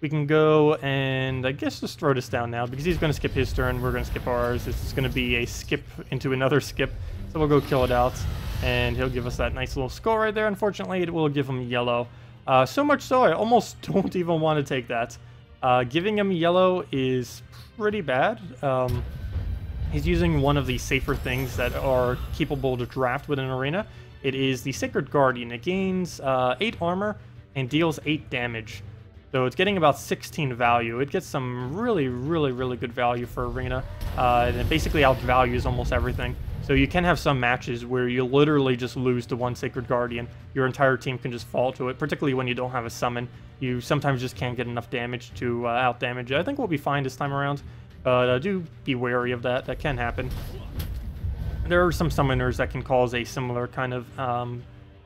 A: We can go and I guess just throw this down now because he's going to skip his turn. We're going to skip ours. It's just going to be a skip into another skip. So we'll go kill it out. And he'll give us that nice little skull right there. Unfortunately, it will give him yellow. So much so, I almost don't even want to take that. Giving him yellow is pretty bad. He's using one of the safer things that are capable to draft within an arena. It is the Sacred Guardian. It gains 8 armor and deals 8 damage. So it's getting about 16 value. It gets some really, really, really good value for arena. And it basically outvalues almost everything. So you can have some matches where you literally just lose to one Sacred Guardian. Your entire team can just fall to it, particularly when you don't have a summon. You sometimes just can't get enough damage to out-damage it. I think we'll be fine this time around, but do be wary of that. That can happen. There are some summoners that can cause a similar kind of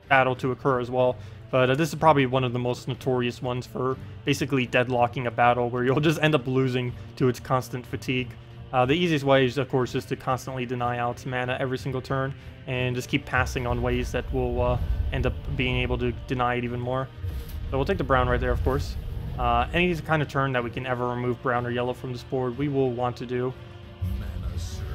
A: battle to occur as well. But this is probably one of the most notorious ones for basically deadlocking a battle where you'll just end up losing to its constant fatigue. The easiest way is, of course, is to constantly deny out mana every single turn and just keep passing on ways that will end up being able to deny it even more. So we'll take the brown right there, of course. Any kind of turn that we can ever remove brown or yellow from this board, we will want to do.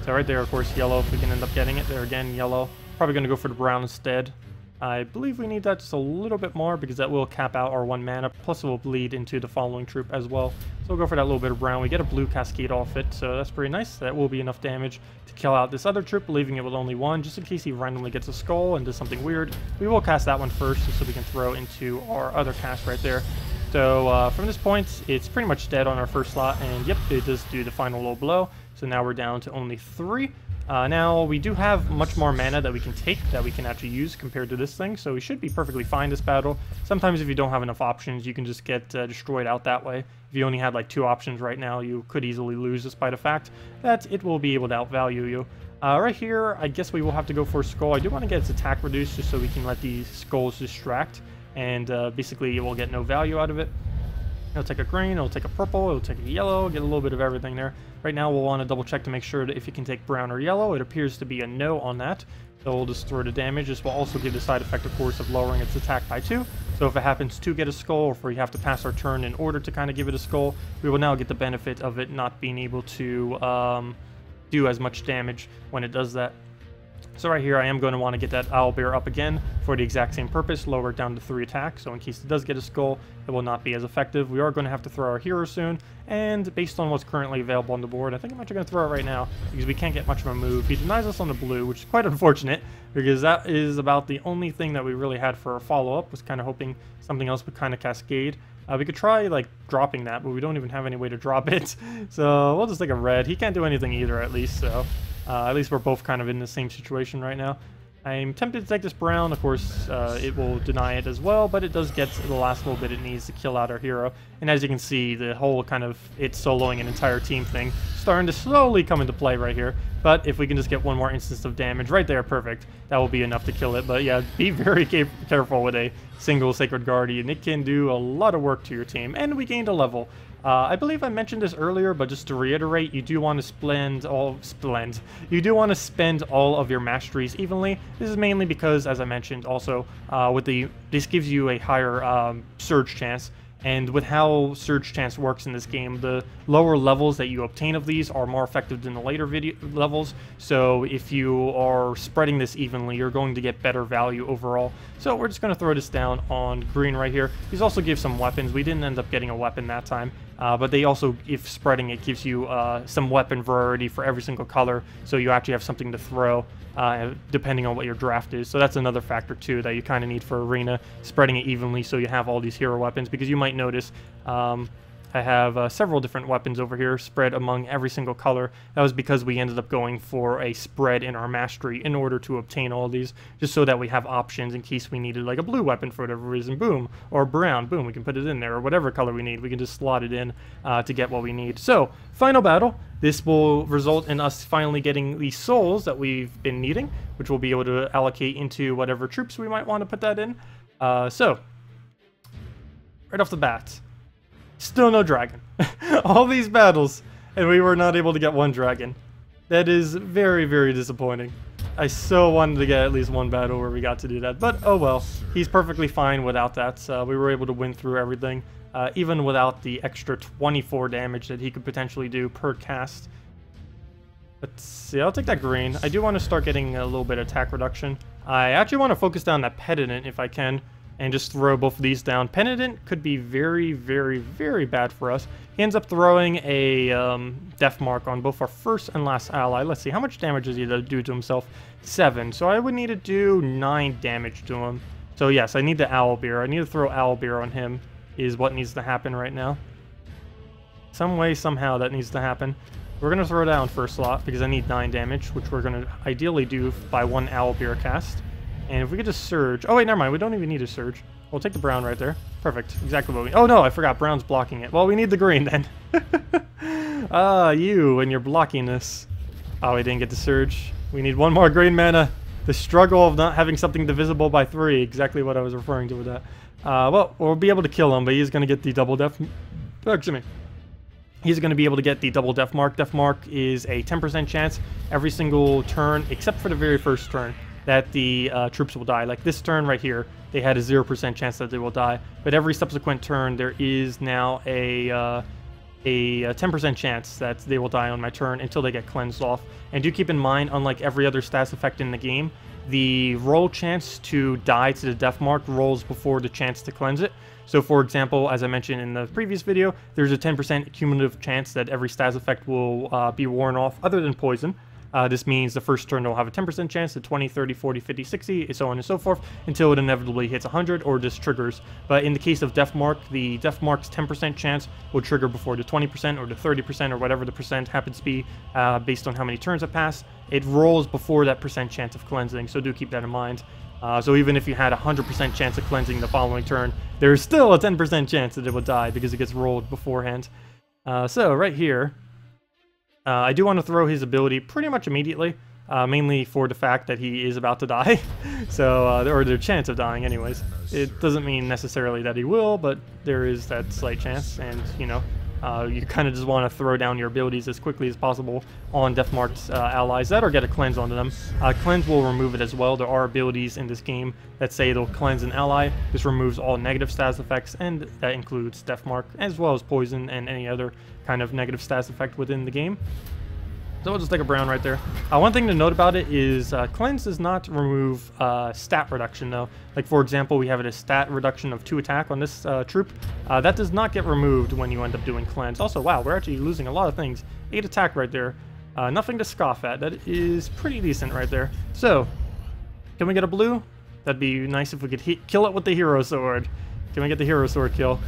A: So right there, of course, yellow, if we can end up getting it. There again, yellow. Probably going to go for the brown instead. I believe we need that just a little bit more because that will cap out our 1 mana, plus it will bleed into the following troop as well. So we'll go for that little bit of brown. We get a blue cascade off it, so that's pretty nice. That will be enough damage to kill out this other troop, leaving it with only 1, just in case he randomly gets a skull and does something weird. We will cast that one first, just so we can throw into our other cast right there. So from this point, it's pretty much dead on our first slot, and yep, it does do the final low blow. So now we're down to only 3. Now, we do have much more mana that we can take, that we can actually use compared to this thing, so we should be perfectly fine this battle. Sometimes if you don't have enough options, you can just get destroyed out that way. If you only had like 2 options right now, you could easily lose despite the fact that it will be able to outvalue you. Right here, I guess we will have to go for a skull. I do want to get its attack reduced just so we can let these skulls distract, and basically it will get no value out of it. It'll take a green, it'll take a purple, it'll take a yellow, get a little bit of everything there. Right now we'll want to double check to make sure that if it can take brown or yellow. It appears to be a no on that. So we'll just throw the damage. This will also give the side effect, of course, of lowering its attack by 2. So if it happens to get a skull, or if we have to pass our turn in order to kind of give it a skull, we will now get the benefit of it not being able to do as much damage when it does that. So right here, I am going to want to get that owlbear up again for the exact same purpose, lower it down to 3 attack, so in case it does get a skull, it will not be as effective. We are going to have to throw our hero soon, and based on what's currently available on the board, I think I'm actually going to throw it right now, because we can't get much of a move. He denies us on the blue, which is quite unfortunate, because that is about the only thing that we really had for a follow-up, was kind of hoping something else would kind of cascade. We could try, like, dropping that, but we don't even have any way to drop it, so we'll just take a red. He can't do anything either, at least, so... at least we're both kind of in the same situation right now. I'm tempted to take this brown. Of course, it will deny it as well, but it does get the last little bit it needs to kill out our hero. And as you can see, the whole kind of it soloing an entire team thing starting to slowly come into play right here. But if we can just get one more instance of damage right there, perfect. That will be enough to kill it. But yeah, be very careful with a single Sacred Guardian. It can do a lot of work to your team. And we gained a level. I believe I mentioned this earlier, but just to reiterate, you do want to spend all of your masteries evenly. This is mainly because, as I mentioned, also this gives you a higher surge chance. And with how surge chance works in this game, the lower levels that you obtain of these are more effective than the later levels. So if you are spreading this evenly, you're going to get better value overall. So we're just going to throw this down on green right here. These also give some weapons. We didn't end up getting a weapon that time. But they also, if spreading it, gives you some weapon variety for every single color. So you actually have something to throw. Depending on what your draft is. So that's another factor too that you kind of need for Arena, spreading it evenly so you have all these hero weapons, because you might notice I have several different weapons over here spread among every single color. That was because we ended up going for a spread in our mastery in order to obtain all these, just so that we have options in case we needed like a blue weapon for whatever reason, boom, or brown, boom, we can put it in there, or whatever color we need, we can just slot it in to get what we need. So, final battle. This will result in us finally getting the souls that we've been needing, which we'll be able to allocate into whatever troops we might want to put that in. So, right off the bat, still no dragon. All these battles, and we were not able to get one dragon. That is very, very disappointing. I so wanted to get at least one battle where we got to do that, but oh well. He's perfectly fine without that. We were able to win through everything, even without the extra 24 damage that he could potentially do per cast. Let's see, I'll take that green. I do want to start getting a little bit of attack reduction. I actually want to focus down that Penitent if I can, and just throw both of these down. Penitent could be very, very, very bad for us. He ends up throwing a death mark on both our first and last ally. Let's see, how much damage does he do to himself? 7. So I would need to do 9 damage to him. So yes, I need the Owlbear. I need to throw Owlbear on him is what needs to happen right now. Some way, somehow that needs to happen. We're going to throw down first slot because I need 9 damage, which we're going to ideally do by 1 Owlbear cast. And if we could just surge... Oh, wait, never mind. We don't even need to surge. We'll take the brown right there. Perfect. Exactly what we... Oh, no, I forgot. Brown's blocking it. Well, we need the green then. You and your blockiness. Oh, we didn't get the surge. We need 1 more green mana. The struggle of not having something divisible by 3. Exactly what I was referring to with that. Well, we'll be able to kill him, but he's going to get the double death... Excuse me. He's going to be able to get the double death mark. Death mark is a 10% chance every single turn, except for the very first turn, that the troops will die. Like this turn right here, they had a 0% chance that they will die. But every subsequent turn, there is now a 10% chance that they will die on my turn until they get cleansed off. And do keep in mind, unlike every other stats effect in the game, the roll chance to die to the death mark rolls before the chance to cleanse it. So for example, as I mentioned in the previous video, there's a 10% cumulative chance that every stats effect will be worn off other than poison. This means the first turn will have a 10% chance, to 20, 30, 40, 50, 60, so on and so forth, until it inevitably hits 100 or just triggers. But in the case of Death Mark, the Death Mark's 10% chance will trigger before the 20% or the 30% or whatever the percent happens to be based on how many turns have passed. It rolls before that percent chance of cleansing, so do keep that in mind. So even if you had a 100% chance of cleansing the following turn, there's still a 10% chance that it will die because it gets rolled beforehand. So right here, I do want to throw his ability pretty much immediately, mainly for the fact that he is about to die. So, or the chance of dying anyways. It doesn't mean necessarily that he will, but there is that slight chance, and you know, you kind of just want to throw down your abilities as quickly as possible on Death Marked allies that, or get a cleanse onto them. Cleanse will remove it as well. There are abilities in this game that say it'll cleanse an ally. This removes all negative status effects, and that includes Death Mark, as well as poison and any other kind of negative status effect within the game. So we'll just take a brown right there. One thing to note about it is cleanse does not remove stat reduction though. Like for example, we have a stat reduction of 2 attack on this troop. That does not get removed when you end up doing cleanse. Also, wow, we're actually losing a lot of things. 8 attack right there. Nothing to scoff at. That is pretty decent right there. So, can we get a blue? That'd be nice if we could kill it with the hero sword. Can we get the hero sword kill?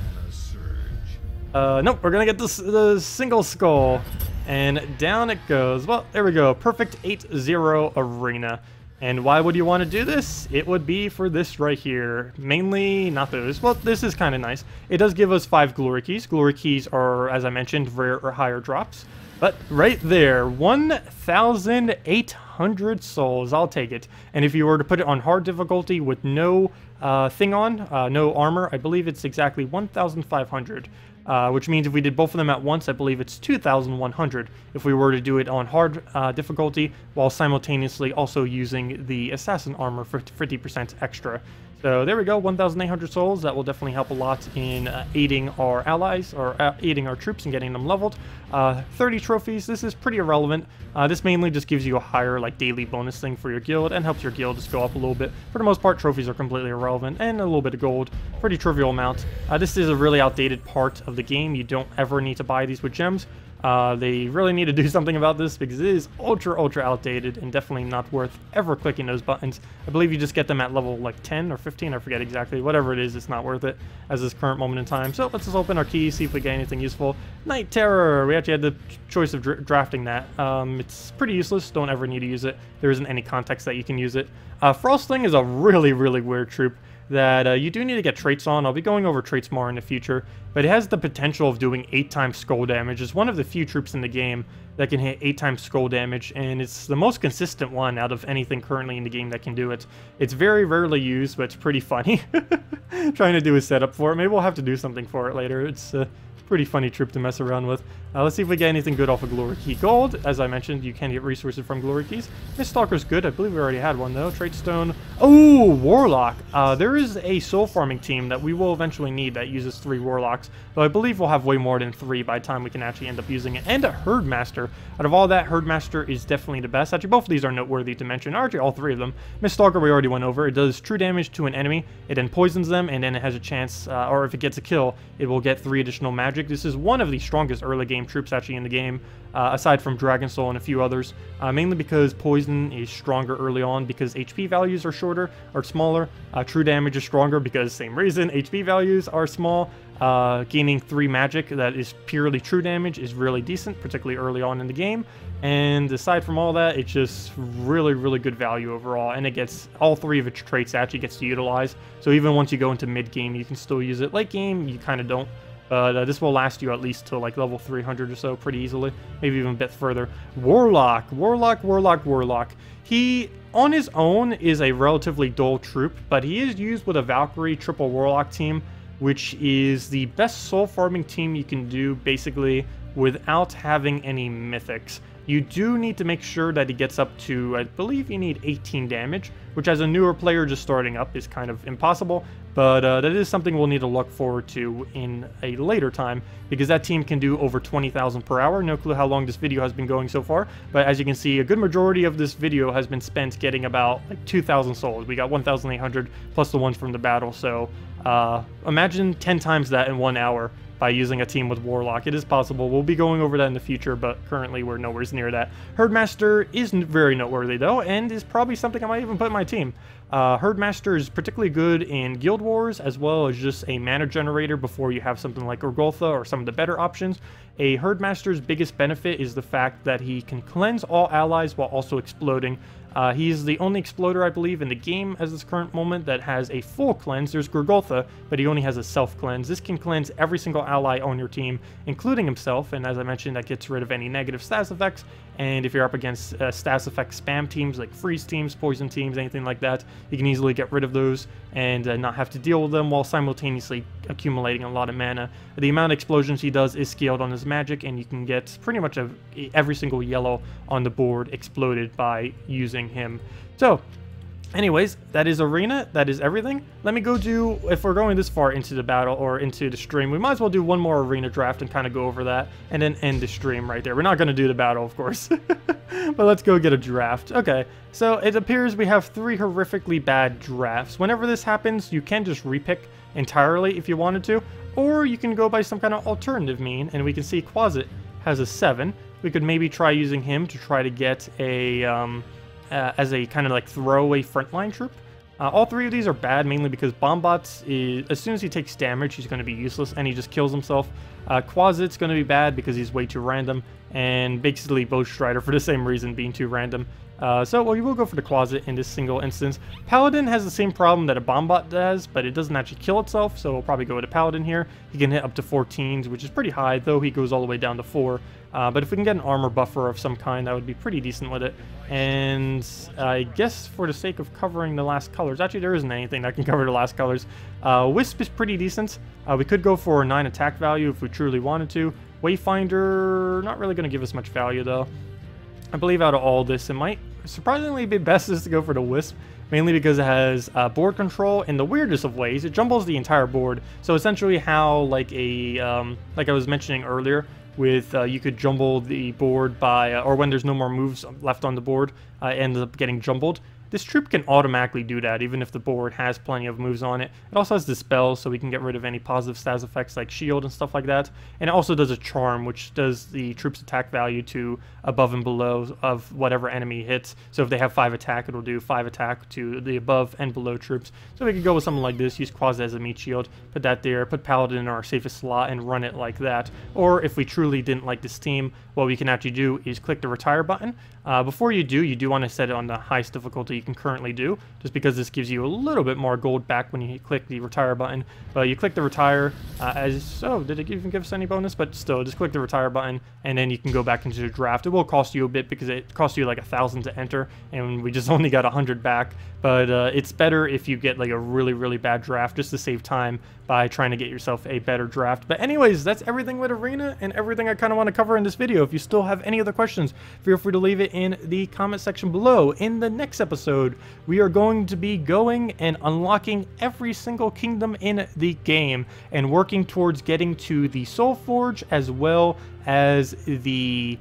A: Nope, we're gonna get the single skull. And down it goes. Well, there we go. Perfect 8-0 arena. And why would you want to do this? It would be for this right here. Mainly, not those. Well, this is kind of nice. It does give us 5 glory keys. Glory keys are, as I mentioned, rare or higher drops. But right there, 1,800 souls. I'll take it. And if you were to put it on hard difficulty with no thing on, no armor, I believe it's exactly 1,500. Which means if we did both of them at once, I believe it's 2,100 if we were to do it on hard difficulty while simultaneously also using the assassin armor for 50% extra. So there we go, 1,800 souls. That will definitely help a lot in aiding our allies or aiding our troops and getting them leveled. 30 trophies. This is pretty irrelevant. This mainly just gives you a higher like daily bonus thing for your guild and helps your guild just go up a little bit. For the most part, trophies are completely irrelevant, and a little bit of gold. Pretty trivial amount. This is a really outdated part of the game. You don't ever need to buy these with gems. They really need to do something about this because it is ultra outdated and definitely not worth ever clicking those buttons. I believe you just get them at level like 10 or 15, I forget exactly. Whatever it is, it's not worth it as this current moment in time. So let's just open our keys, see if we get anything useful. Night Terror, we actually had the choice of drafting that. It's pretty useless, don't ever need to use it. There isn't any context that you can use it. Frostling is a really weird troop that you do need to get traits on. I'll be going over traits more in the future, but it has the potential of doing 8 times skull damage. It's one of the few troops in the game that can hit 8 times skull damage, and it's the most consistent one out of anything currently in the game that can do it. It's very rarely used, but it's pretty funny. Trying to do a setup for it. Maybe we'll have to do something for it later. It's pretty funny troop to mess around with. Let's see if we get anything good off of Glory Key. Gold, as I mentioned, you can get resources from Glory Keys. Miststalker's good. I believe we already had one, though. Trait Stone. Oh, Warlock. There is a soul farming team that we will eventually need that uses 3 Warlocks, though I believe we'll have way more than 3 by the time we can actually end up using it. And a Herdmaster. Out of all that, Herdmaster is definitely the best. Actually, both of these are noteworthy to mention. Actually, all 3 of them. Miststalker we already went over. It does true damage to an enemy. It then poisons them, and then it has a chance, or if it gets a kill, it will get 3 additional magic. This is one of the strongest early game troops actually in the game, aside from Dragon Soul and a few others, mainly because poison is stronger early on because HP values are shorter or smaller. True damage is stronger because same reason, HP values are small. Gaining 3 magic that is purely true damage is really decent, particularly early on in the game. And aside from all that, it's just really good value overall, and it gets all 3 of its traits actually gets to utilize. So even once you go into mid game, you can still use it. Late game, you kind of don't. But this will last you at least till like level 300 or so pretty easily, maybe even a bit further. Warlock. He, on his own, is a relatively dull troop, but he is used with a Valkyrie triple Warlock team, which is the best soul farming team you can do basically without having any mythics. You do need to make sure that he gets up to, I believe you need 18 damage, which as a newer player just starting up is kind of impossible, but that is something we'll need to look forward to in a later time, because that team can do over 20,000 per hour. No clue how long this video has been going so far, but as you can see, a good majority of this video has been spent getting about like 2,000 souls. We got 1,800 plus the ones from the battle, so imagine 10 times that in 1 hour by using a team with Warlock. It is possible. We'll be going over that in the future, but currently we're nowhere near that. Herdmaster is very noteworthy, though, and is probably something I might even put in my team. Herdmaster is particularly good in Guild Wars, as well as just a mana generator before you have something like Urgoltha or some of the better options. A Herdmaster's biggest benefit is the fact that he can cleanse all allies while also exploding. He's the only exploder, I believe, in the game at this current moment that has a full cleanse. There's Gurgoltha, but he only has a self-cleanse. This can cleanse every single ally on your team, including himself, and as I mentioned, that gets rid of any negative status effects. And if you're up against status effect spam teams, like freeze teams, poison teams, anything like that, you can easily get rid of those and not have to deal with them while simultaneously accumulating a lot of mana. The amount of explosions he does is scaled on his magic, and you can get pretty much every single yellow on the board exploded by using him. So anyways, that is arena, that is everything. Let me go do, if we're going this far into the battle or into the stream, we might as well do one more arena draft and kind of go over that and then end the stream right there. We're not going to do the battle, of course, but let's go get a draft. Okay, so it appears we have 3 horrifically bad drafts. Whenever this happens, you can just repick entirely if you wanted to, or you can go by some kind of alternative mean, and we can see Quasit has a 7. We could maybe try using him to try to get a as a kind of like throwaway frontline troop. All 3 of these are bad, mainly because Bombbots, as soon as he takes damage, he's going to be useless, and he just kills himself. Quasit's going to be bad because he's way too random, and basically Bow Strider for the same reason, being too random. So we will go for the closet in this single instance. Paladin has the same problem that a Bombot does, but it doesn't actually kill itself, so we'll probably go with a Paladin here. He can hit up to 14s, which is pretty high, though he goes all the way down to 4. But if we can get an armor buffer of some kind, that would be pretty decent with it. And I guess for the sake of covering the last colors, actually there isn't anything that can cover the last colors. Wisp is pretty decent. We could go for a 9 attack value if we truly wanted to. Wayfinder, not really going to give us much value though. I believe out of all this, it might surprisingly be best is to go for the Wisp, mainly because it has board control in the weirdest of ways. It jumbles the entire board, so essentially how like a like I was mentioning earlier, with you could jumble the board by or when there's no more moves left on the board, it ends up getting jumbled. This troop can automatically do that, even if the board has plenty of moves on it. It also has Dispel, so we can get rid of any positive stats effects like Shield and stuff like that. And it also does a Charm, which does the troop's attack value to above and below of whatever enemy hits. So if they have 5 attack, it'll do 5 attack to the above and below troops. So we could go with something like this, use Quasi as a meat shield, put that there, put Paladin in our safest slot, and run it like that. Or if we truly didn't like this team, what we can actually do is click the retire button. Before you do want to set it on the highest difficulty you can currently do, just because this gives you a little bit more gold back when you click the retire button. But you click the retire, did it even give us any bonus? But still, just click the retire button, and then you can go back into the draft. It will cost you a bit because it costs you like 1,000 to enter, and we just only got 100 back. But it's better if you get like a really bad draft, just to save time by trying to get yourself a better draft. But anyways, that's everything with Arena and everything I kind of want to cover in this video. If you still have any other questions, feel free to leave it in the comment section below. In the next episode, we are going to be going and unlocking every single kingdom in the game and working towards getting to the Soul Forge as well as the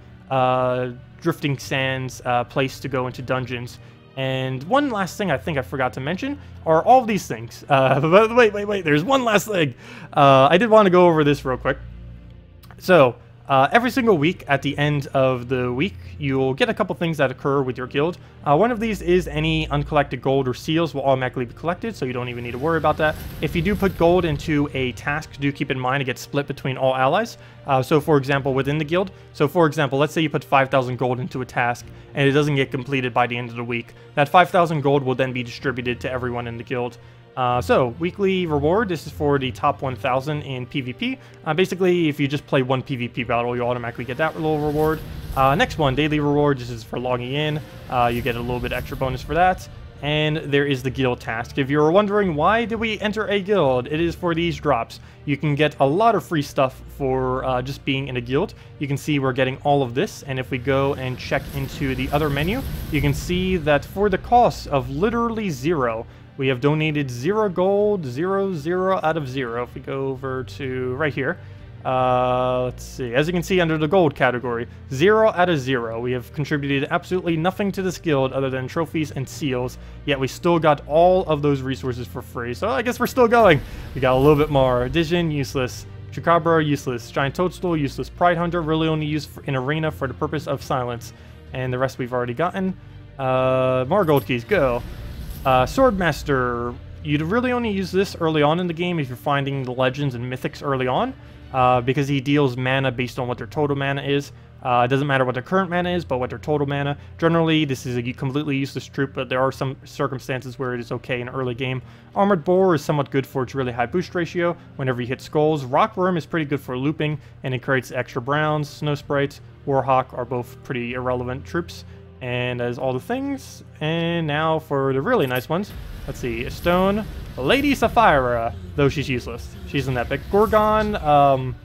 A: Drifting Sands place to go into dungeons. And one last thing I think I forgot to mention are all of these things. But wait, there's one last thing. I did want to go over this real quick. So, every single week at the end of the week, you'll get a couple things that occur with your guild. One of these is any uncollected gold or seals will automatically be collected, so you don't even need to worry about that. If you do put gold into a task, do keep in mind it gets split between all allies. So for example, within the guild, let's say you put 5,000 gold into a task and it doesn't get completed by the end of the week. That 5,000 gold will then be distributed to everyone in the guild. So, weekly reward, this is for the top 1,000 in PvP. Basically, if you just play one PvP battle, you automatically get that little reward. Next one, daily reward, this is for logging in. You get a little bit extra bonus for that. And there is the guild task. If you're wondering why did we enter a guild, it is for these drops. You can get a lot of free stuff for just being in a guild. You can see we're getting all of this, and if we go and check into the other menu, you can see that for the cost of literally 0, we have donated 0 gold, 0 out of 0. If we go over to right here, let's see. As you can see under the gold category, 0 out of 0. We have contributed absolutely nothing to this guild other than trophies and seals, yet we still got all of those resources for free. So I guess we're still going. We got a little bit more. Addition, useless. Chupacabra, useless. Giant Toadstool, useless. Pride Hunter, really only used in Arena for the purpose of silence. And the rest we've already gotten. More gold keys, go. Swordmaster, you'd really only use this early on in the game if you're finding the legends and mythics early on, because he deals mana based on what their total mana is. It doesn't matter what their current mana is, but what their total mana. Generally, this is a completely useless troop, but there are some circumstances where it is okay in early game. Armored Boar is somewhat good for its really high boost ratio whenever you hit skulls. Rockworm is pretty good for looping, and it creates extra browns. Snow Sprites, Warhawk are both pretty irrelevant troops. And that is all the things. And now for the really nice ones. Let's see. A stone. Lady Sapphira, though she's useless. She's an epic. Gorgon,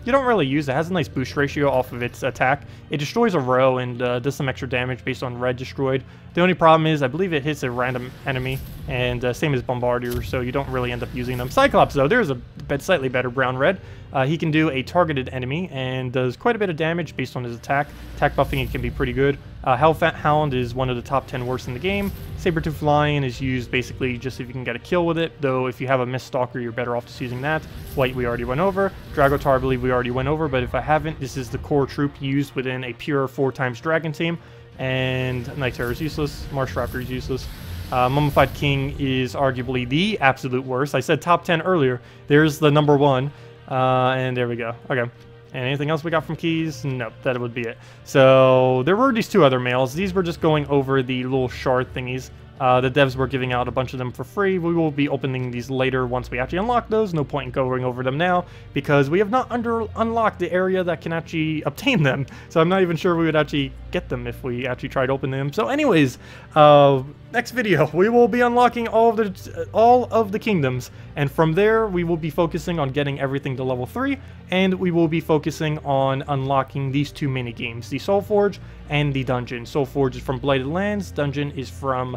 A: you don't really use it. It has a nice boost ratio off of its attack. It destroys a row and does some extra damage based on red destroyed. The only problem is I believe it hits a random enemy, and same as Bombardier, so you don't really end up using them. Cyclops, though, there's a slightly better brown-red. He can do a targeted enemy and does quite a bit of damage based on his attack. Attack buffing it can be pretty good. Hellfat Hound is one of the top 10 worst in the game. Sabertooth Lion is used basically just if you can get a kill with it, though if you have a Mist Stalker, you're better off just using that. White we already went over. Dragotar I believe we already went over, but if I haven't, this is the core troop used within a pure 4x Dragon team. And Night Terror is useless. Marsh Raptor is useless. Mummified King is arguably the absolute worst. I said top 10 earlier. There's the number 1. And there we go. Okay. Anything else we got from keys? Nope, that would be it. So there were these 2 other mails. These were just going over the little shard thingies. The devs were giving out a bunch of them for free. We will be opening these later once we actually unlock those. No point in going over them now because we have not unlocked the area that can actually obtain them. So I'm not even sure we would actually get them if we actually tried opening them. So anyways, next video we will be unlocking all of the kingdoms, and from there we will be focusing on getting everything to level 3, and we will be focusing on unlocking these 2 mini games, the Soulforge and the dungeon. Soulforge is from Blighted Lands, dungeon is from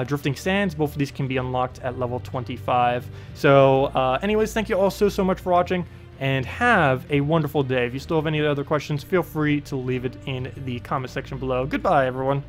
A: Drifting Sands. Both of these can be unlocked at level 25. So anyways, thank you all so much for watching, and have a wonderful day. If you still have any other questions, feel free to leave it in the comment section below. Goodbye, everyone.